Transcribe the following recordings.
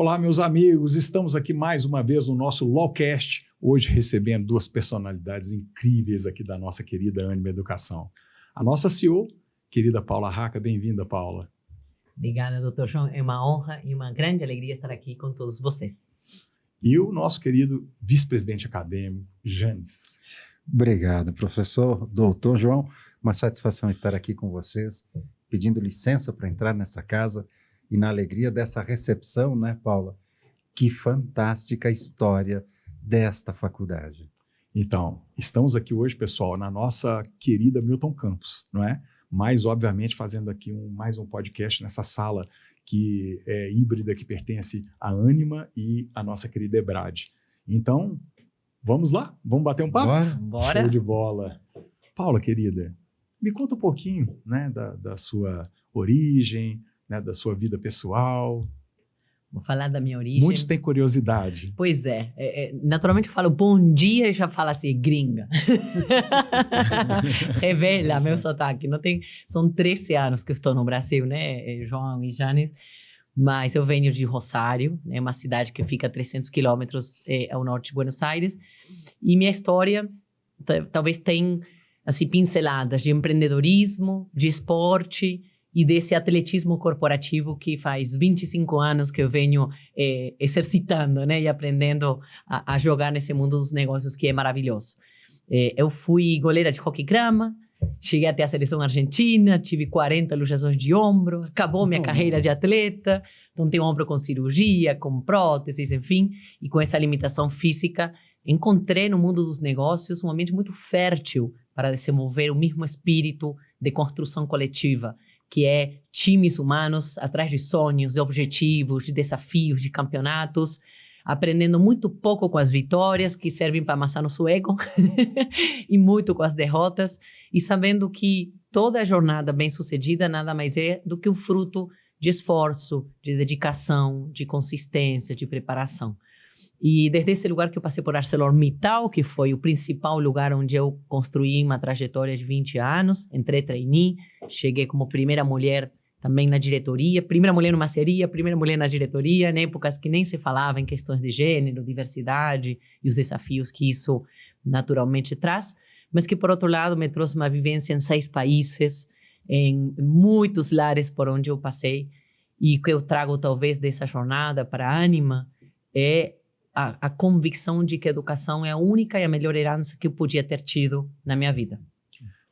Olá, meus amigos, estamos aqui mais uma vez no nosso LawCast, hoje recebendo duas personalidades incríveis aqui da nossa querida Ânima Educação. A nossa CEO, querida Paula Raca, bem-vinda, Paula. Obrigada, Dr. João, é uma honra e uma grande alegria estar aqui com todos vocês. E o nosso querido vice-presidente acadêmico, Janes. Obrigado, professor, doutor João, uma satisfação estar aqui com vocês, pedindo licença para entrar nessa casa e na alegria dessa recepção, né, Paula? Que fantástica história desta faculdade. Então, estamos aqui hoje, pessoal, na nossa querida Milton Campos, não é? Mas, obviamente, fazendo aqui mais um podcast nessa sala que é híbrida, que pertence à Ânima e à nossa querida Ebrade. Então, vamos lá? Vamos bater um papo? Bora. Show de bola. Paula, querida, me conta um pouquinho, né, da sua origem, né, da sua vida pessoal. Vou falar da minha origem. Muitos têm curiosidade. Pois é. Naturalmente eu falo bom dia e já falo assim, gringa. Revela meu sotaque. Não tem, são 13 anos que eu estou no Brasil, né, João e Janes. Mas eu venho de Rosário, né, uma cidade que fica a 300 quilômetros ao norte de Buenos Aires. E minha história talvez tenha assim, pinceladas de empreendedorismo, de esporte e desse atletismo corporativo que faz 25 anos que eu venho exercitando, né, e aprendendo a jogar nesse mundo dos negócios que é maravilhoso. Eu fui goleira de hóquei grama, cheguei até a seleção argentina, tive 40 luxações de ombro, acabou minha carreira de atleta, então tenho ombro com cirurgia, com próteses, enfim, e com essa limitação física, encontrei no mundo dos negócios um ambiente muito fértil para desenvolver o mesmo espírito de construção coletiva, que é times humanos atrás de sonhos, de objetivos, de desafios, de campeonatos, aprendendo muito pouco com as vitórias, que servem para amassar nosso ego, e muito com as derrotas, e sabendo que toda jornada bem-sucedida nada mais é do que um fruto de esforço, de dedicação, de consistência, de preparação. E desde esse lugar que eu passei por ArcelorMittal, que foi o principal lugar onde eu construí uma trajetória de 20 anos, entrei trainee, cheguei como primeira mulher também na diretoria, primeira mulher numa seria, primeira mulher na diretoria, em épocas que nem se falava em questões de gênero, diversidade e os desafios que isso naturalmente traz, mas que, por outro lado, me trouxe uma vivência em 6 países, em muitos lares por onde eu passei, e o que eu trago talvez dessa jornada para a Ânima é a convicção de que a educação é a única e a melhor herança que eu podia ter tido na minha vida.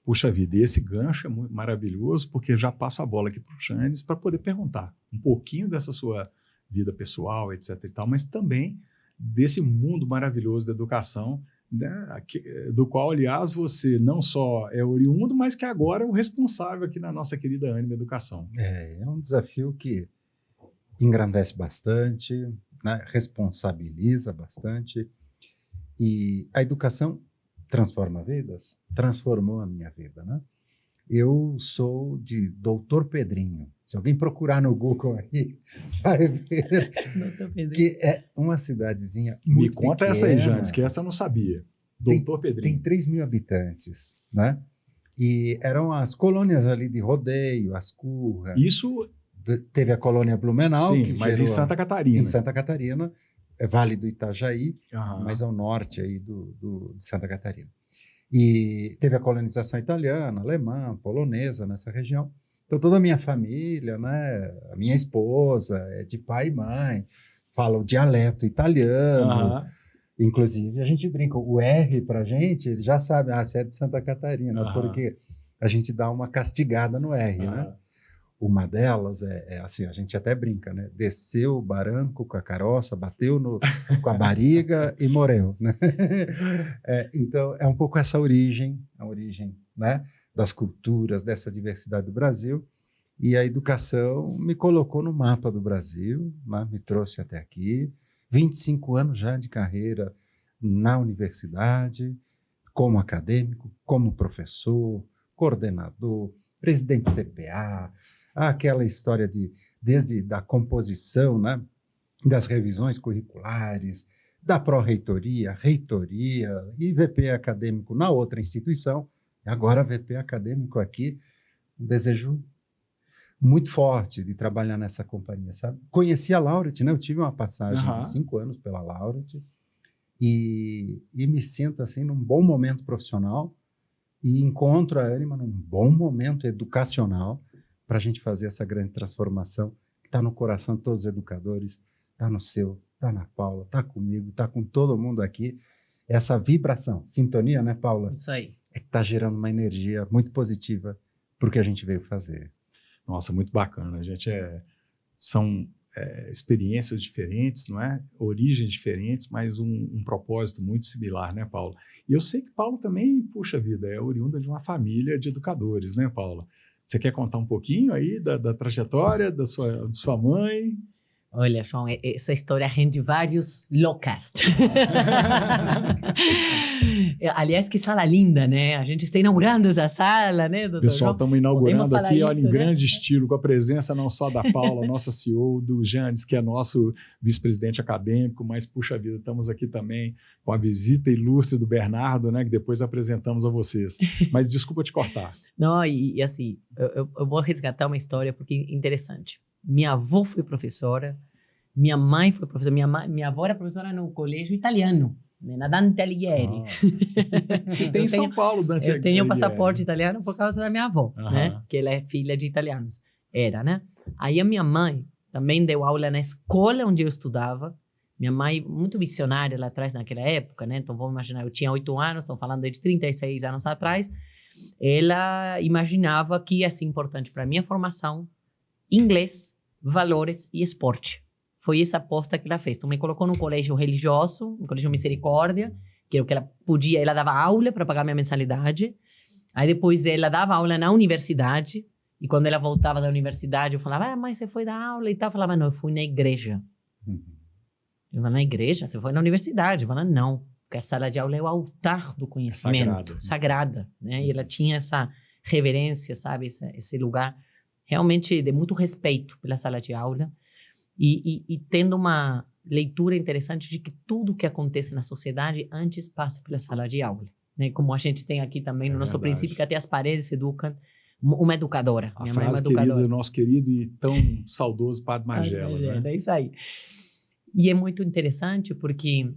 Puxa vida, esse gancho é muito maravilhoso, porque eu já passo a bola aqui para o Janes para poder perguntar um pouquinho dessa sua vida pessoal, etc. e tal, mas também desse mundo maravilhoso da educação, né, do qual, aliás, você não só é oriundo, mas que agora é o responsável aqui na nossa querida Ânima Educação. É um desafio que engrandece bastante, né, responsabiliza bastante, e a educação transforma vidas, transformou a minha vida, né? Eu sou de Doutor Pedrinho. Se alguém procurar no Google aí, vai ver que é uma cidadezinha muito pequena. Me conta essa aí, Janes, que essa eu não sabia. Doutor Pedrinho. Tem 3 mil habitantes, né? E eram as colônias ali de Rodeio, Ascurra. Isso... Teve a colônia Blumenau. Sim, que mas em Santa Catarina. Em Santa Catarina, Vale do Itajaí, mais ao norte aí de Santa Catarina. E teve a colonização italiana, alemã, polonesa nessa região. Então toda a minha família, né, a minha esposa é de pai e mãe, fala o dialeto italiano. Inclusive a gente brinca, o R pra gente, ele já sabe, você é de Santa Catarina, porque a gente dá uma castigada no R, né? Uma delas é assim, a gente até brinca, né? Desceu o barranco com a caroça, bateu com a barriga e morreu, né? Então, é um pouco essa origem, a origem, né, das culturas, dessa diversidade do Brasil. E a educação me colocou no mapa do Brasil, né? Me trouxe até aqui. 25 anos já de carreira na universidade, como acadêmico, como professor, coordenador, presidente do CPA, aquela história desde da composição, né, das revisões curriculares, da pró-reitoria, reitoria e VP acadêmico na outra instituição, e agora VP acadêmico aqui, um desejo muito forte de trabalhar nessa companhia, sabe? Conheci a Laureate, né? Eu tive uma passagem Aham. de 5 anos pela Laureate e me sinto, assim, num bom momento profissional e encontro a Ânima num bom momento educacional para a gente fazer essa grande transformação que está no coração de todos os educadores, está no seu, está na Paula, está comigo, está com todo mundo aqui. Essa vibração, sintonia, né, Paula? Isso aí. É que está gerando uma energia muito positiva para o que a gente veio fazer. Nossa, muito bacana. A gente são experiências diferentes, não é? Origens diferentes, mas um propósito muito similar, né, Paula? E eu sei que Paula também, puxa vida, é oriunda de uma família de educadores, né, Paula? Você quer contar um pouquinho aí da trajetória da sua mãe? Olha, João, essa história rende vários lowcast. Aliás, que sala linda, né? A gente está inaugurando essa sala, né, doutor Pessoal, João? estamos inaugurando Podemos aqui, falar olha, isso, em né? grande estilo, com a presença não só da Paula, nossa CEO, do Janes, que é nosso vice-presidente acadêmico, mas, puxa vida, estamos aqui também com a visita ilustre do Bernardo, né, que depois apresentamos a vocês. Mas desculpa te cortar. Não, e assim, eu vou resgatar uma história porque é interessante. Minha avó foi professora, minha mãe foi professora, minha avó era professora no colégio italiano, né, na Dante Alighieri. Você tem em São Paulo, Dante Eu tenho Alighieri. passaporte italiano por causa da minha avó, né? Que ela é filha de italianos. Era, né? Aí a minha mãe também deu aula na escola onde eu estudava. Minha mãe, muito visionária lá atrás, naquela época, né? Então, vamos imaginar, eu tinha 8 anos, estão falando de 36 anos atrás. Ela imaginava que ia ser importante para a minha formação inglês, valores e esporte. Foi essa aposta que ela fez. Então, me colocou num colégio religioso, um colégio Misericórdia, que era o que ela podia. Ela dava aula para pagar minha mensalidade. Aí, depois, ela dava aula na universidade. E quando ela voltava da universidade, eu falava, mas você foi dar aula e tal? Eu falava, não, eu fui na igreja. Eu falava, na igreja? Você foi na universidade? Eu falava, não, porque a sala de aula é o altar do conhecimento. Sagrada, né? E ela tinha essa reverência, sabe? Esse lugar realmente de muito respeito pela sala de aula. E tendo uma leitura interessante de que tudo que acontece na sociedade antes passa pela sala de aula. Né? Como a gente tem aqui também no nosso princípio, que até as paredes educam. Uma educadora. A frase querida do nosso querido e tão saudoso Padre Magela. Né? É isso aí. E é muito interessante porque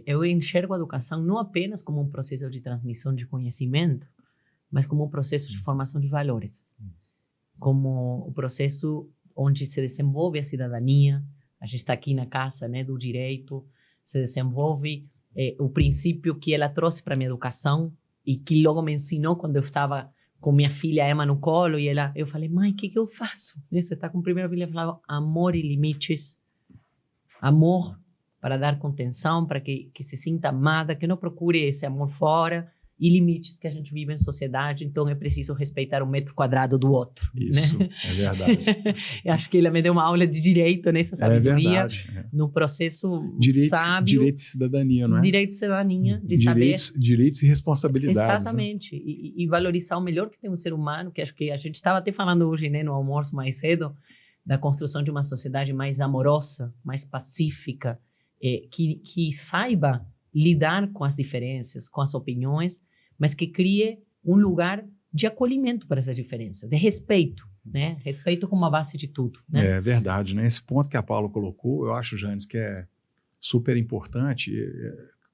eu enxergo a educação não apenas como um processo de transmissão de conhecimento, mas como um processo de formação de valores. Como o processo onde se desenvolve a cidadania. A gente está aqui na casa, né, do direito. Se desenvolve o princípio que ela trouxe para a minha educação e que logo me ensinou quando eu estava com minha filha Emma no colo e eu falei, mãe, o que eu faço? Você está com a primeira filha, eu falava, amor e limites. Amor para dar contenção, para que se sinta amada, que não procure esse amor fora. E limites que a gente vive em sociedade, então é preciso respeitar o metro quadrado do outro. Isso, né? É verdade. Eu acho que ele me deu uma aula de direito nessa sabedoria, no processo sábio. Direito e cidadania, não é? Direito e cidadania, de saber... Direitos e responsabilidades. Exatamente, né? e valorizar o melhor que tem um ser humano, que acho que a gente estava até falando hoje, né, no almoço mais cedo, da construção de uma sociedade mais amorosa, mais pacífica, que saiba lidar com as diferenças, com as opiniões, mas que crie um lugar de acolhimento para essas diferenças, de respeito, né? Respeito como a base de tudo, né? É verdade, né? Esse ponto que a Paula colocou, eu acho, Janes, que é super importante,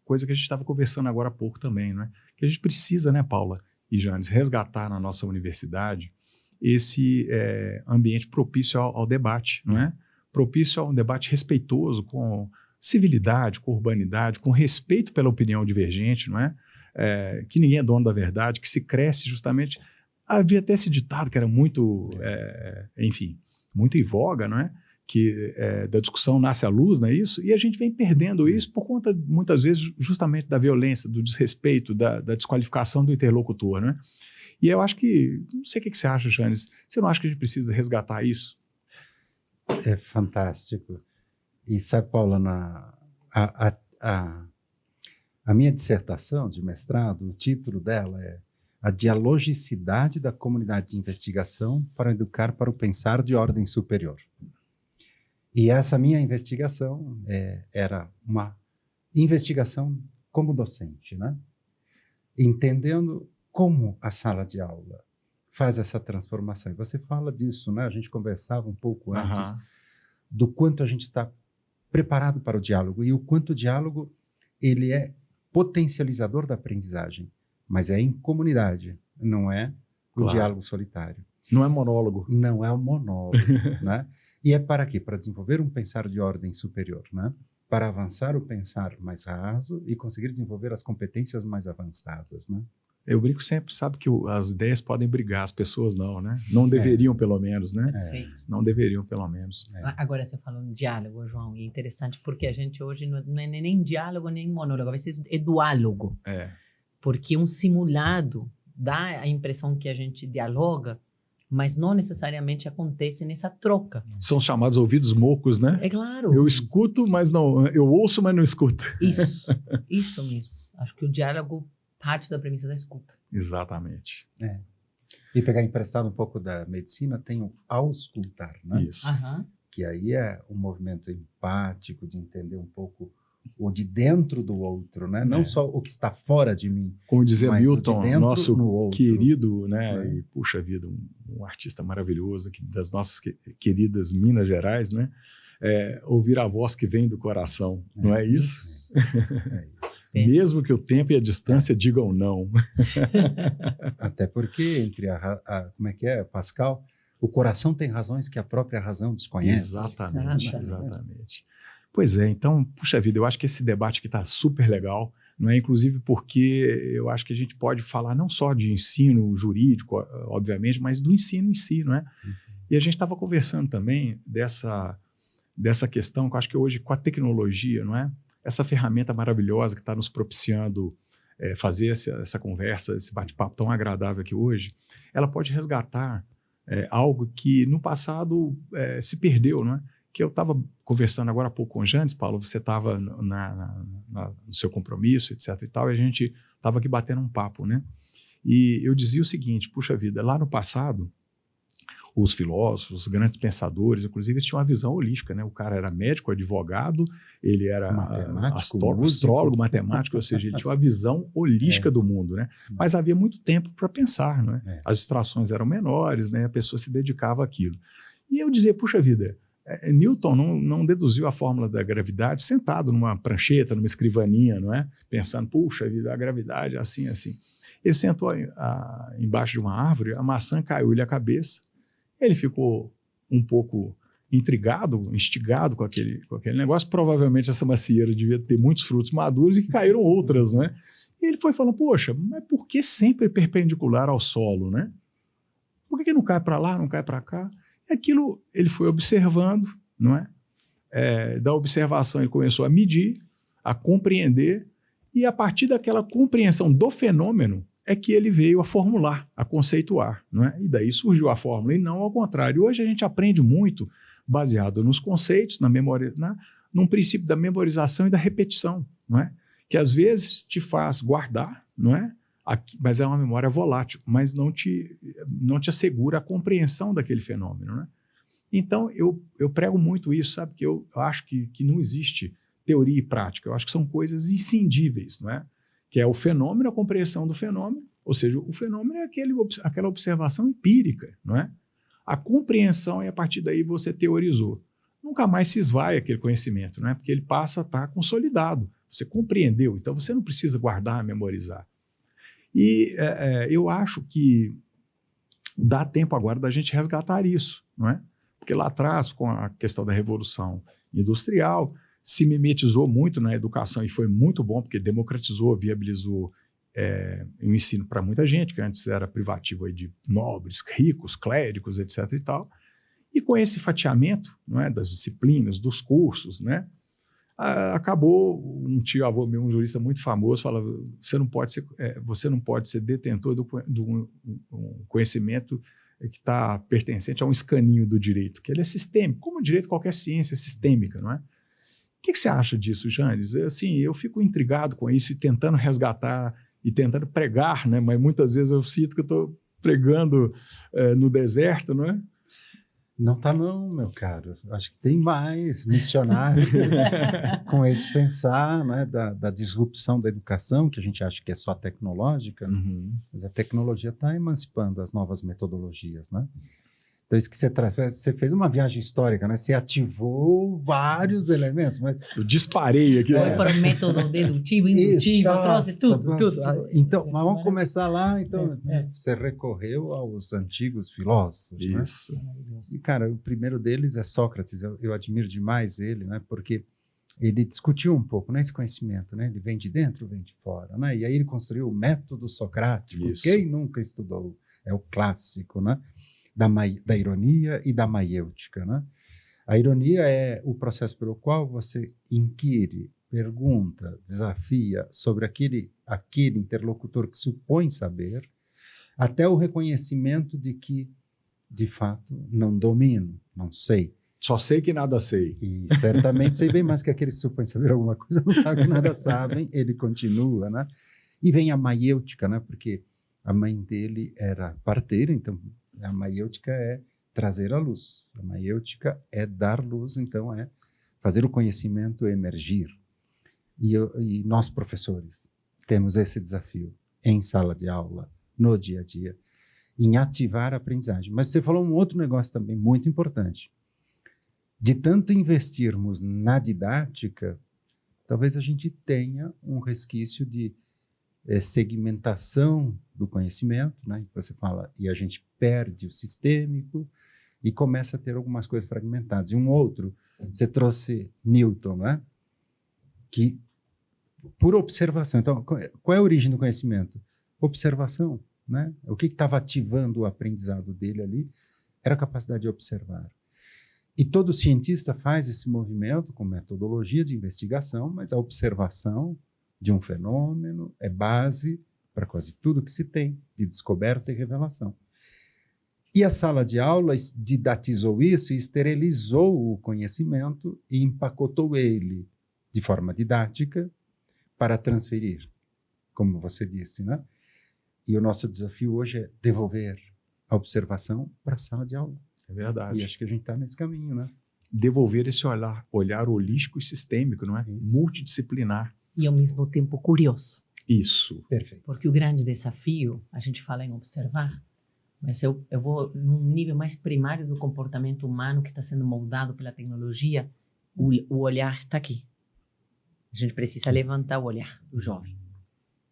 coisa que a gente estava conversando agora há pouco também, né? Que a gente precisa, né, Paula e Janes, resgatar na nossa universidade esse ambiente propício ao debate, não é? Propício a um debate respeitoso, com civilidade, com urbanidade, com respeito pela opinião divergente, não é? Que ninguém é dono da verdade, que se cresce justamente... Havia até esse ditado que era muito, enfim, muito em voga, não é? Que da discussão nasce a luz, não é isso? E a gente vem perdendo isso por conta, muitas vezes, justamente da violência, do desrespeito, da desqualificação do interlocutor, né? E eu acho que... Não sei o que você acha, Janes. Você não acha que a gente precisa resgatar isso? É fantástico. E sabe, Paula, a minha dissertação de mestrado, o título dela é A Dialogicidade da Comunidade de Investigação para Educar para o Pensar de Ordem Superior. E essa minha investigação era uma investigação como docente, né? Entendendo como a sala de aula faz essa transformação. E você fala disso, né? A gente conversava um pouco antes do quanto a gente está preparado para o diálogo e o quanto o diálogo ele é potencializador da aprendizagem, mas é em comunidade, não é o diálogo solitário. Não é monólogo. Não é um monólogo, né? E é para quê? Para desenvolver um pensar de ordem superior, né? Para avançar o pensar mais raso e conseguir desenvolver as competências mais avançadas, né? Eu brinco sempre, sabe que as ideias podem brigar, as pessoas não, né? Não deveriam, pelo menos, né? Não deveriam, pelo menos. Agora você falou em diálogo, João, e é interessante porque a gente hoje não é nem diálogo, nem monólogo, às vezes é duálogo. Porque um simulado dá a impressão que a gente dialoga, mas não necessariamente acontece nessa troca. São chamados ouvidos mocos, né? É claro. Eu escuto, mas não... Eu ouço, mas não escuto. Isso mesmo. Acho que o diálogo parte da premissa da escuta. Exatamente. E pegar emprestado um pouco da medicina, tem o auscultar, né? Isso. Que aí é um movimento empático de entender um pouco o de dentro do outro, né? Não só o que está fora de mim. Como dizia Milton, nosso no querido, né? E, puxa vida, um artista maravilhoso aqui das nossas queridas Minas Gerais, né? Ouvir a voz que vem do coração, não é isso? Mesmo que o tempo e a distância digam não. Até porque entre como é que é, Pascal? O coração tem razões que a própria razão desconhece. Exatamente. Pois é, então, puxa vida, eu acho que esse debate aqui está super legal, não é? Inclusive porque eu acho que a gente pode falar não só de ensino jurídico, obviamente, mas do ensino em si, não é? E a gente estava conversando também dessa questão, que eu acho que hoje com a tecnologia, não é? Essa ferramenta maravilhosa que está nos propiciando fazer essa conversa, esse bate-papo tão agradável aqui hoje, ela pode resgatar algo que no passado se perdeu, não é? Que eu estava conversando agora há pouco com o Janes, Paulo, você estava no seu compromisso, etc. e tal, e a gente estava aqui batendo um papo, né? E eu dizia o seguinte, puxa vida, lá no passado, os filósofos, os grandes pensadores, inclusive, eles tinham uma visão holística, né? O cara era médico, advogado, ele era astrólogo, matemático, ou seja, ele tinha uma visão holística do mundo, né? Mas havia muito tempo para pensar, não é? As distrações eram menores, né? A pessoa se dedicava àquilo. E eu dizia, puxa vida, Newton não deduziu a fórmula da gravidade sentado numa prancheta, numa escrivaninha, não é? Pensando, puxa vida, a gravidade é assim, assim. Ele sentou embaixo de uma árvore, a maçã caiu-lhe a cabeça, ele ficou um pouco intrigado, instigado com aquele negócio. Provavelmente essa macieira devia ter muitos frutos maduros e caíram outras, né? E ele foi falando, poxa, mas por que sempre perpendicular ao solo, né? Por que não cai para lá, não cai para cá? E aquilo ele foi observando, não é? Da observação ele começou a medir, a compreender, e a partir daquela compreensão do fenômeno é que ele veio a formular, a conceituar, não é? E daí surgiu a fórmula, e não ao contrário. Hoje a gente aprende muito baseado nos conceitos, na memória, num princípio da memorização e da repetição, não é? Que às vezes te faz guardar, não é? Mas é uma memória volátil, mas não te assegura a compreensão daquele fenômeno, né? Então, eu prego muito isso, sabe? Que eu acho que não existe teoria e prática, eu acho que são coisas inscindíveis, não é? Que é o fenômeno, a compreensão do fenômeno, ou seja, o fenômeno é aquela observação empírica, não é? A compreensão é a partir daí você teorizou. Nunca mais se esvai aquele conhecimento, não é? Porque ele passa a estar consolidado, você compreendeu, então você não precisa guardar, memorizar. E eu acho que dá tempo agora da gente resgatar isso, não é? Porque lá atrás, com a questão da Revolução Industrial, se mimetizou muito na educação e foi muito bom, porque democratizou, viabilizou o ensino para muita gente, que antes era privativo aí de nobres, ricos, clérigos, etc. e tal. E com esse fatiamento, não é, das disciplinas, dos cursos, né, acabou, um tio-avô meu, um jurista muito famoso, fala, você não pode ser detentor de um conhecimento que está pertencente a um escaninho do direito, que ele é sistêmico, como o direito, qualquer ciência é sistêmica, não é? O que você acha disso, Janes? Assim, eu fico intrigado com isso e tentando resgatar e tentando pregar, né? Mas muitas vezes eu sinto que eu estou pregando no deserto, não é? Não está não, meu caro. Acho que tem mais missionários com esse pensar, né, da disrupção da educação, que a gente acha que é só tecnológica, mas a tecnologia está emancipando as novas metodologias, né? Então, isso que você traz, você fez uma viagem histórica, né? Você ativou vários elementos. Mas... Eu disparei aqui. Foi por método dedutivo, indutivo, trouxe tudo. Então, mas vamos começar lá. Então, você recorreu aos antigos filósofos, isso. Né? E, cara, o primeiro deles é Sócrates. Eu admiro demais ele, né? Porque ele discutiu um pouco, né, esse conhecimento, né? Ele vem de dentro, vem de fora, né? E aí ele construiu o método socrático. Isso. Quem nunca estudou? É o clássico, né? Da ironia e da maiêutica, né? A ironia é o processo pelo qual você inquire, pergunta, desafia sobre aquele interlocutor que supõe saber, até o reconhecimento de que, de fato, não domino, não sei. Só sei que nada sei. E certamente sei bem mais que aqueles que supõem saber alguma coisa, não sabem que nada sabem, ele continua, né? E vem a maiêutica, né? Porque a mãe dele era parteira, então a maiêutica é trazer a luz. A maiêutica é dar luz, então é fazer o conhecimento emergir. E nós, professores, temos esse desafio em sala de aula, no dia a dia, em ativar a aprendizagem. Mas você falou um outro negócio também muito importante. De tanto investirmos na didática, talvez a gente tenha um resquício de segmentação do conhecimento, né? Você fala, e a gente perde o sistêmico e começa a ter algumas coisas fragmentadas. E um outro, você trouxe Newton, né? Que, por observação, então, qual é a origem do conhecimento? Observação, né? O que estava ativando o aprendizado dele ali era a capacidade de observar. E todo cientista faz esse movimento com metodologia de investigação, mas a observação de um fenômeno é base para quase tudo que se tem de descoberta e revelação. E a sala de aula didatizou isso e esterilizou o conhecimento e empacotou ele de forma didática para transferir, como você disse, né? E o nosso desafio hoje é devolver a observação para a sala de aula. É verdade. E acho que a gente está nesse caminho, né? Devolver esse olhar holístico e sistêmico, não é? Isso. Multidisciplinar. E ao mesmo tempo curioso. Isso. Perfeito. Porque o grande desafio, a gente fala em observar, mas eu vou num nível mais primário do comportamento humano que está sendo moldado pela tecnologia, o olhar está aqui. A gente precisa levantar o olhar do jovem.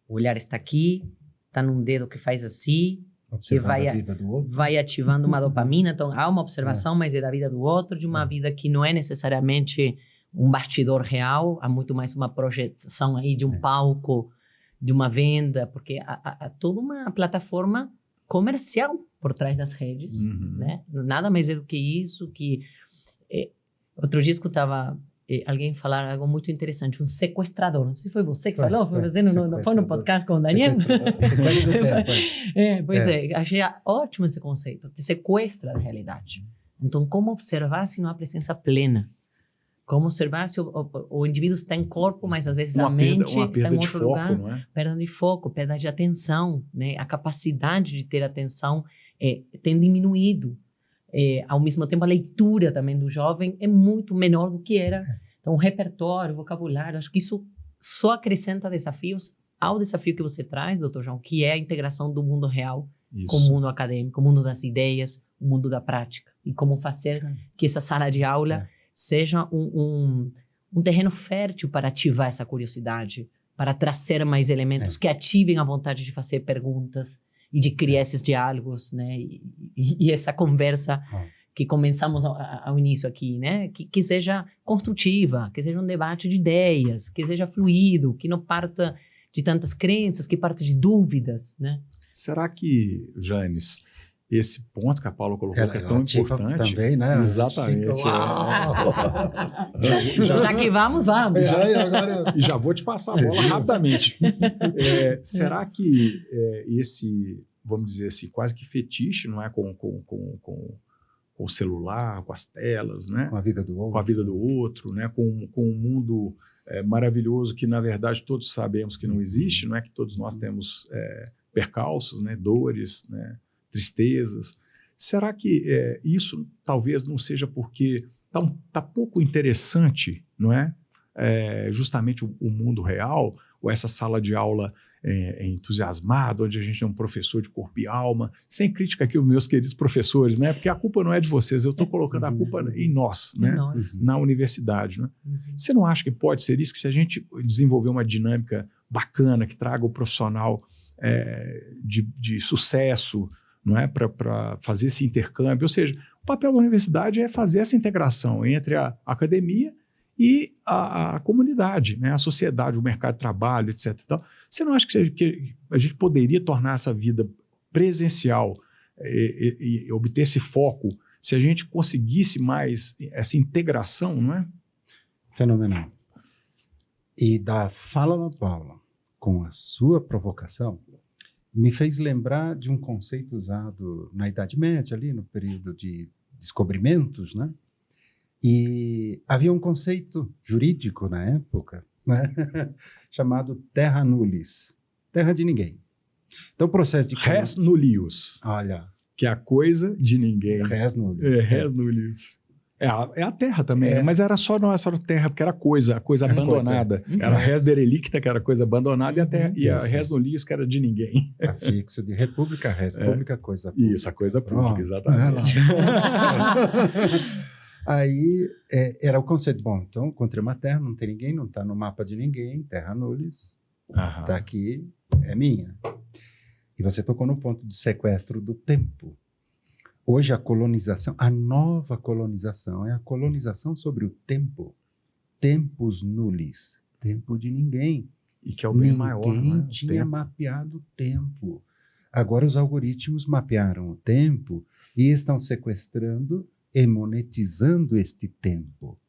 O olhar está aqui, está num dedo que faz assim, que vai ativando uma dopamina. Então, há uma observação, mas é da vida do outro, de uma vida que não é necessariamente um bastidor real, há muito mais uma projeção aí de um palco, de uma venda, porque há toda uma plataforma comercial por trás das redes, né? Nada mais é do que isso, outro dia escutava alguém falar algo muito interessante, um sequestrador, não sei se foi você que falou, foi você no podcast com o Daniel? Pois é, achei ótimo esse conceito, te sequestra da realidade. Então, como observar se não há presença plena? Como observar se o indivíduo está em corpo, mas às vezes a mente está em outro lugar. Não é? Perda de foco, perda de atenção, né? A capacidade de ter atenção tem diminuído. Ao mesmo tempo, a leitura também do jovem é muito menor do que era. Então, o repertório, o vocabulário, acho que isso só acrescenta desafios ao desafio que você traz, doutor João, que é a integração do mundo real com o mundo acadêmico, o mundo das ideias, o mundo da prática. E como fazer que essa sala de aula seja um terreno fértil para ativar essa curiosidade, para trazer mais elementos que ativem a vontade de fazer perguntas e de criar esses diálogos, né? E essa conversa que começamos ao início aqui, né? Que seja construtiva, que seja um debate de ideias, que seja fluido, que não parta de tantas crenças, que parta de dúvidas, né? Será que, Janes, esse ponto que a Paula colocou, que é tão importante... Também, né? Exatamente. Já que vamos. E já vou te passar a bola rapidamente. Será que esse, vamos dizer assim, quase que fetiche, não é, com o celular, com as telas, né? Com a vida do outro. Com a vida do outro, né? Com um mundo maravilhoso que, na verdade, todos sabemos que não existe, não é? Que todos nós temos percalços, né? Dores, né? Tristezas. será que isso talvez não seja porque tá pouco interessante, não é? Justamente o mundo real, ou essa sala de aula entusiasmada, onde a gente tem um professor de corpo e alma, sem crítica aqui aos meus queridos professores, né? Porque a culpa não é de vocês, eu estou colocando a culpa em nós, né? Na universidade, né? Você não acha que pode ser isso, que se a gente desenvolver uma dinâmica bacana, que traga o profissional de sucesso, não é? Para fazer esse intercâmbio, ou seja, o papel da universidade é fazer essa integração entre a academia e a comunidade, né? A sociedade, o mercado de trabalho, etc. Então, você não acha que a gente poderia tornar essa vida presencial e obter esse foco se a gente conseguisse mais essa integração, não é? Fenomenal. E da fala da Paula, com a sua provocação, me fez lembrar de um conceito usado na Idade Média, ali no período de descobrimentos, né? E havia um conceito jurídico na época, né? chamado terra nullius, terra de ninguém. Então, o processo de... Res nullius. Olha. Que é a coisa de ninguém. Res nullius. Res nullius. É a terra também, né? Mas não era só terra, porque era a coisa abandonada. Era a res derelicta, que era coisa abandonada, e a res nullius, que era de ninguém. Afixo de república, res pública, coisa pública. Isso, a coisa pública, exatamente. Aí era o conceito, bom, então encontrei uma terra, não tem ninguém, não está no mapa de ninguém, terra nullius, está aqui, é minha. E você tocou no ponto do sequestro do tempo. Hoje a colonização, a nova colonização, é a colonização sobre o tempo. Tempus nullius, tempo de ninguém. E que é o bem maior, né? Ninguém tinha mapeado o tempo. Agora os algoritmos mapearam o tempo e estão sequestrando e monetizando este tempo.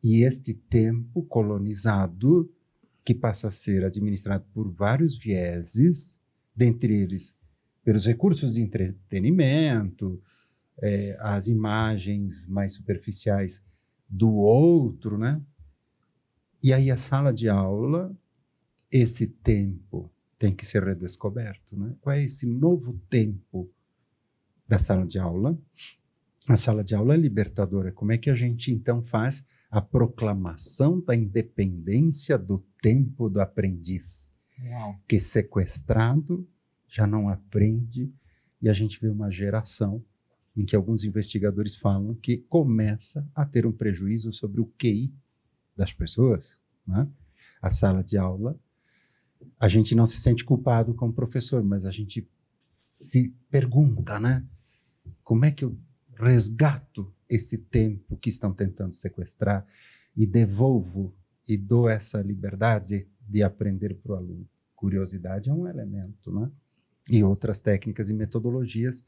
E este tempo colonizado, que passa a ser administrado por vários vieses, dentre eles pelos recursos de entretenimento, as imagens mais superficiais do outro, né? E aí a sala de aula, esse tempo tem que ser redescoberto, né? Qual é esse novo tempo da sala de aula? A sala de aula é libertadora. Como é que a gente, então, faz a proclamação da independência do tempo do aprendiz? Uau. Que sequestrado já não aprende, e a gente vê uma geração em que alguns investigadores falam que começa a ter um prejuízo sobre o QI das pessoas, né? A sala de aula, a gente não se sente culpado como professor, mas a gente se pergunta, né? Como é que eu resgato esse tempo que estão tentando sequestrar e devolvo e dou essa liberdade de aprender para o aluno? Curiosidade é um elemento, né? E outras técnicas e metodologias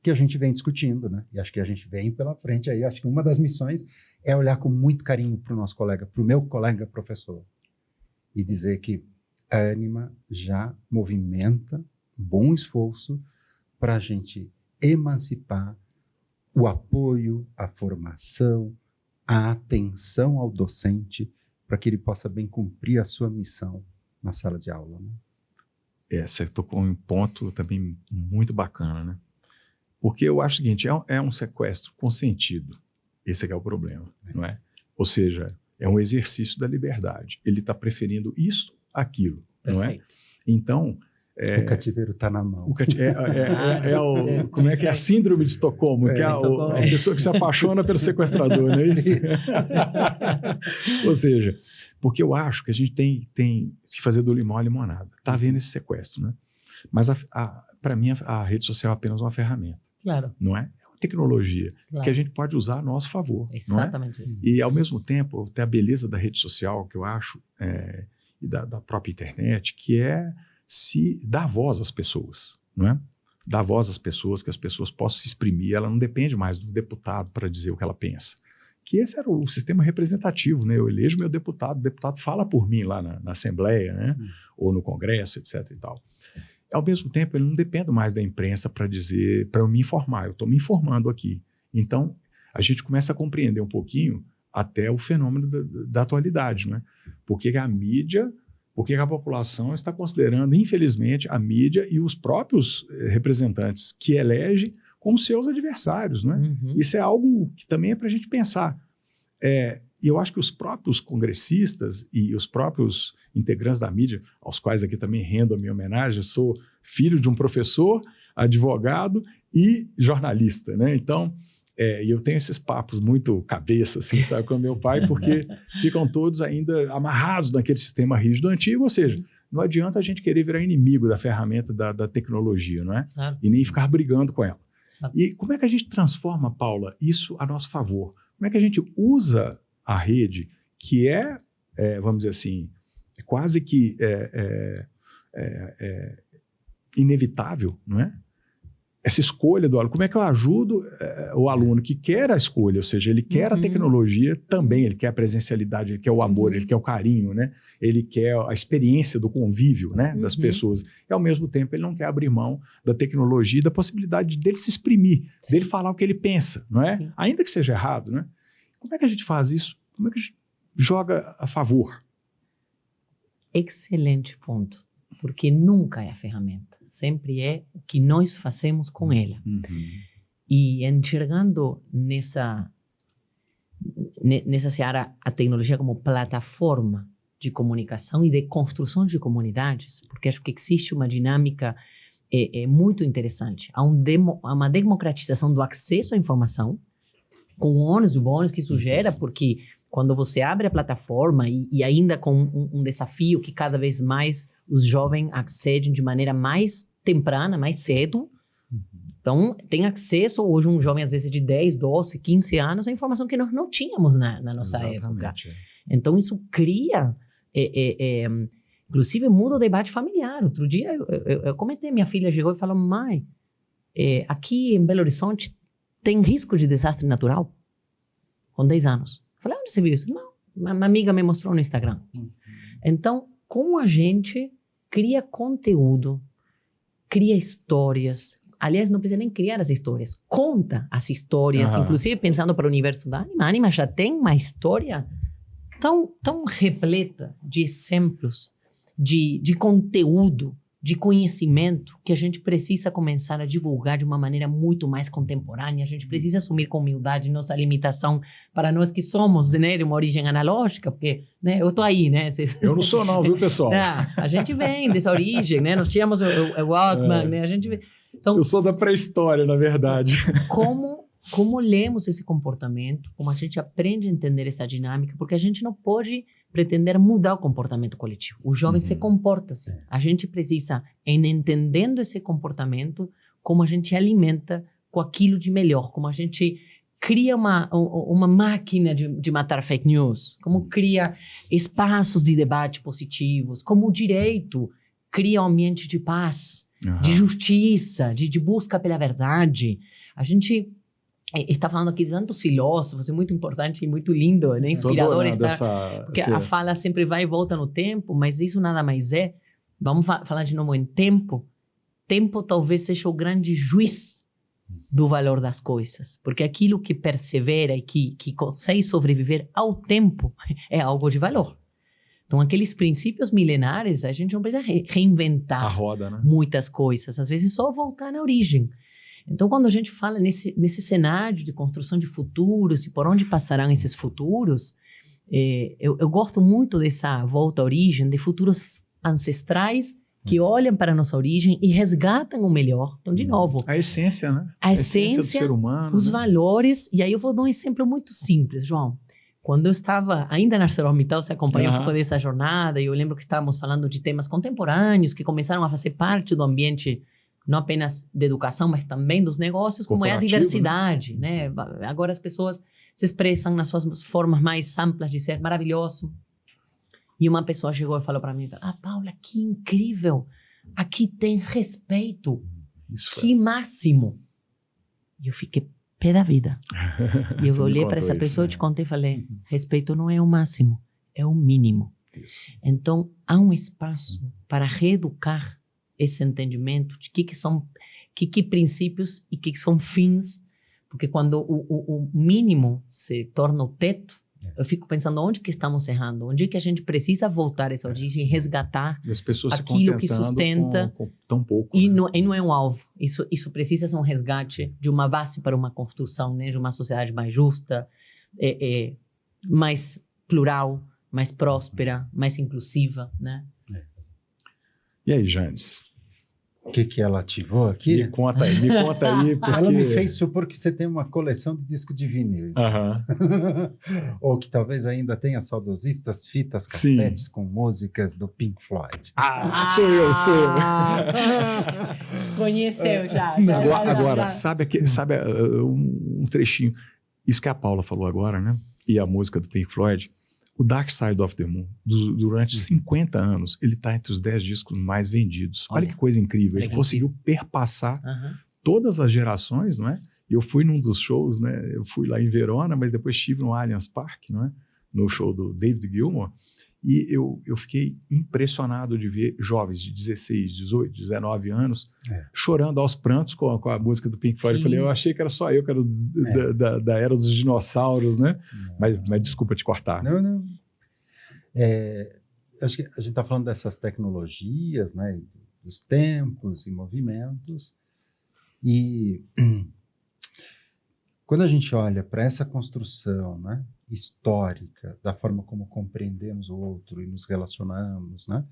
que a gente vem discutindo, né? E acho que a gente vem pela frente aí. Acho que uma das missões é olhar com muito carinho para o nosso colega, para o meu colega professor, e dizer que a Ânima já movimenta bom esforço para a gente emancipar o apoio, a formação, a atenção ao docente, para que ele possa bem cumprir a sua missão na sala de aula, né? Você tocou um ponto também muito bacana, né? Porque eu acho o seguinte, é um sequestro consentido. Esse é o problema, não é? Ou seja, é um exercício da liberdade. Ele está preferindo isso, aquilo, não é? Então... o cativeiro está na mão. Como é que é a síndrome de Estocolmo, que é a pessoa que se apaixona pelo sequestrador, não é isso? Ou seja, porque eu acho que a gente tem que fazer do limão a limonada. Está havendo esse sequestro, né? Mas para mim a rede social é apenas uma ferramenta. Claro. Não é? É uma tecnologia que a gente pode usar a nosso favor. Exatamente isso. E ao mesmo tempo tem a beleza da rede social, que eu acho, e da própria internet, que é se dar voz às pessoas, não é? Dar voz às pessoas, que as pessoas possam se exprimir. Ela não depende mais do deputado para dizer o que ela pensa. Que esse era o sistema representativo, né? Eu elejo meu deputado, o deputado fala por mim lá na Assembleia, né? Ou no Congresso, etc. e tal. Ao mesmo tempo, ele não depende mais da imprensa para dizer, para eu me informar. Eu estou me informando aqui. Então, a gente começa a compreender um pouquinho até o fenômeno da atualidade, né? Porque a mídia... Porque a população está considerando, infelizmente, a mídia e os próprios representantes que elege com os seus adversários, não é? Uhum. Isso é algo que também é para a gente pensar. E eu acho que os próprios congressistas e os próprios integrantes da mídia, aos quais aqui também rendo a minha homenagem, eu sou filho de um professor, advogado e jornalista, né? Então, e eu tenho esses papos muito cabeça, assim, sabe, com meu pai, porque ficam todos ainda amarrados naquele sistema rígido antigo, ou seja, não adianta a gente querer virar inimigo da ferramenta da tecnologia, não é? Claro. E nem ficar brigando com ela. Sabe? E como é que a gente transforma, Paula, isso a nosso favor? Como é que a gente usa a rede, que vamos dizer assim, quase que inevitável, não é? Essa escolha do aluno, como é que eu ajudo o aluno que quer a escolha, ou seja, ele quer a tecnologia também, ele quer a presencialidade, ele quer o amor, ele quer o carinho, né? Ele quer a experiência do convívio, né, das pessoas. E, ao mesmo tempo, ele não quer abrir mão da tecnologia e da possibilidade dele se exprimir, dele falar o que ele pensa, não é? Sim. Ainda que seja errado, né? Como é que a gente faz isso? Como é que a gente joga a favor? Excelente ponto. Porque nunca é a ferramenta, sempre é o que nós fazemos com ela. E enxergando nessa seara a tecnologia como plataforma de comunicação e de construção de comunidades, porque acho que existe uma dinâmica muito interessante. Há uma democratização do acesso à informação, com o ônus e o bônus que isso gera, porque quando você abre a plataforma e ainda com um desafio que cada vez mais os jovens acedem de maneira mais temprana, mais cedo. Então, tem acesso hoje um jovem, às vezes, de 10, 12, 15 anos, a informação que nós não tínhamos na nossa época. Então, isso cria, inclusive, muda o debate familiar. Outro dia, eu comentei, minha filha chegou e falou, mãe, aqui em Belo Horizonte tem risco de desastre natural? Com 10 anos. Eu falei, onde você viu isso? Não, uma amiga me mostrou no Instagram. Então, como a gente cria conteúdo, cria histórias. Aliás, não precisa nem criar as histórias. Conta as histórias, inclusive pensando para o universo da Anima. A Anima já tem uma história tão repleta de exemplos, de conteúdo, de conhecimento, que a gente precisa começar a divulgar de uma maneira muito mais contemporânea. A gente precisa assumir com humildade nossa limitação para nós que somos, né, de uma origem analógica, porque, né, eu tô aí, né? Eu não sou não, viu, pessoal? A gente vem dessa origem, né? Nós tínhamos o Walkman, né? A gente vem... Então, eu sou da pré-história, na verdade. Como lemos esse comportamento, como a gente aprende a entender essa dinâmica, porque a gente não pode pretender mudar o comportamento coletivo. O jovem se comporta assim. A gente precisa, entendendo esse comportamento, como a gente alimenta com aquilo de melhor, como a gente cria uma máquina de matar fake news, como cria espaços de debate positivos, como o direito cria um ambiente de paz, de justiça, de busca pela verdade. A gente está falando aqui de tantos filósofos, é muito importante e muito lindo, né? Inspirador. Porque a fala sempre vai e volta no tempo, mas isso nada mais é. Vamos falar de novo em tempo. Tempo talvez seja o grande juiz do valor das coisas, porque aquilo que persevera e que consegue sobreviver ao tempo é algo de valor. Então, aqueles princípios milenares, a gente não precisa reinventar a roda, né? Muitas coisas, às vezes só voltar na origem. Então, quando a gente fala nesse cenário de construção de futuros e por onde passarão esses futuros, eu gosto muito dessa volta à origem, de futuros ancestrais que olham para a nossa origem e resgatam o melhor. Então, de novo... A essência, né? A essência do ser humano. Os né? valores. E aí eu vou dar um exemplo muito simples, João. Quando eu estava ainda na ArcelorMittal, você acompanhou um pouco dessa jornada, e eu lembro que estávamos falando de temas contemporâneos que começaram a fazer parte do ambiente não apenas da educação, mas também dos negócios, como é a diversidade, né? Agora as pessoas se expressam nas suas formas mais amplas de ser maravilhoso. E uma pessoa chegou e falou para mim, Paula, que incrível, aqui tem respeito, que máximo. E eu fiquei pé da vida. E eu olhei para essa pessoa, te contei e falei, respeito não é o máximo, é o mínimo. Isso. Então, há um espaço para reeducar esse entendimento de que são que princípios e que são fins, porque quando o mínimo se torna o teto, Eu fico pensando onde que estamos errando, onde que a gente precisa voltar a essa origem, resgatar E as pessoas aquilo se que contentando sustenta. com tão pouco. E né? não é um alvo. Isso precisa ser um resgate de uma base para uma construção, né? De uma sociedade mais justa, mais plural, mais próspera, mais inclusiva, né? E aí, Janes? O que ela ativou aqui? Me conta aí, porque... Ela me fez supor que você tem uma coleção de disco de vinil. em casa. Ou que talvez ainda tenha saudosistas, fitas, cassetes com músicas do Pink Floyd. Sou eu. Conheceu já. Agora, sabe um trechinho? Isso que a Paula falou agora, né? E a música do Pink Floyd. O Dark Side of the Moon, durante 50 anos, ele está entre os 10 discos mais vendidos. Olha que coisa incrível. Ele conseguiu perpassar todas as gerações, não é? Eu fui num dos shows, né? Eu fui lá em Verona, mas depois estive no Allianz Parque, não é? No show do David Gilmour. E eu fiquei impressionado de ver jovens de 16, 18, 19 anos chorando aos prantos com a música do Pink Floyd. Eu falei, eu achei que era só eu, que era da era dos dinossauros, né? Mas desculpa te cortar. Não. Acho que a gente está falando dessas tecnologias, né? Dos tempos e movimentos. E quando a gente olha para essa construção, né? Histórica, da forma como compreendemos o outro e nos relacionamos, né?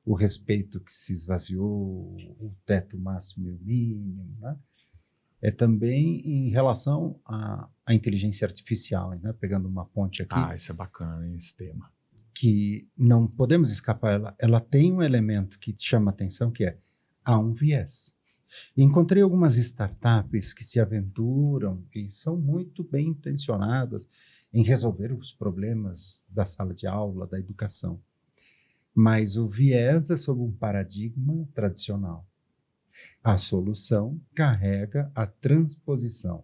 O respeito que se esvaziou, o teto máximo e o mínimo, né? É também em relação à inteligência artificial, né? Pegando uma ponte aqui. Isso é bacana, hein, esse tema. Que não podemos escapar, ela tem um elemento que chama atenção, que há um viés. Encontrei algumas startups que se aventuram e são muito bem intencionadas em resolver os problemas da sala de aula, da educação. Mas o viés é sob um paradigma tradicional. A solução carrega a transposição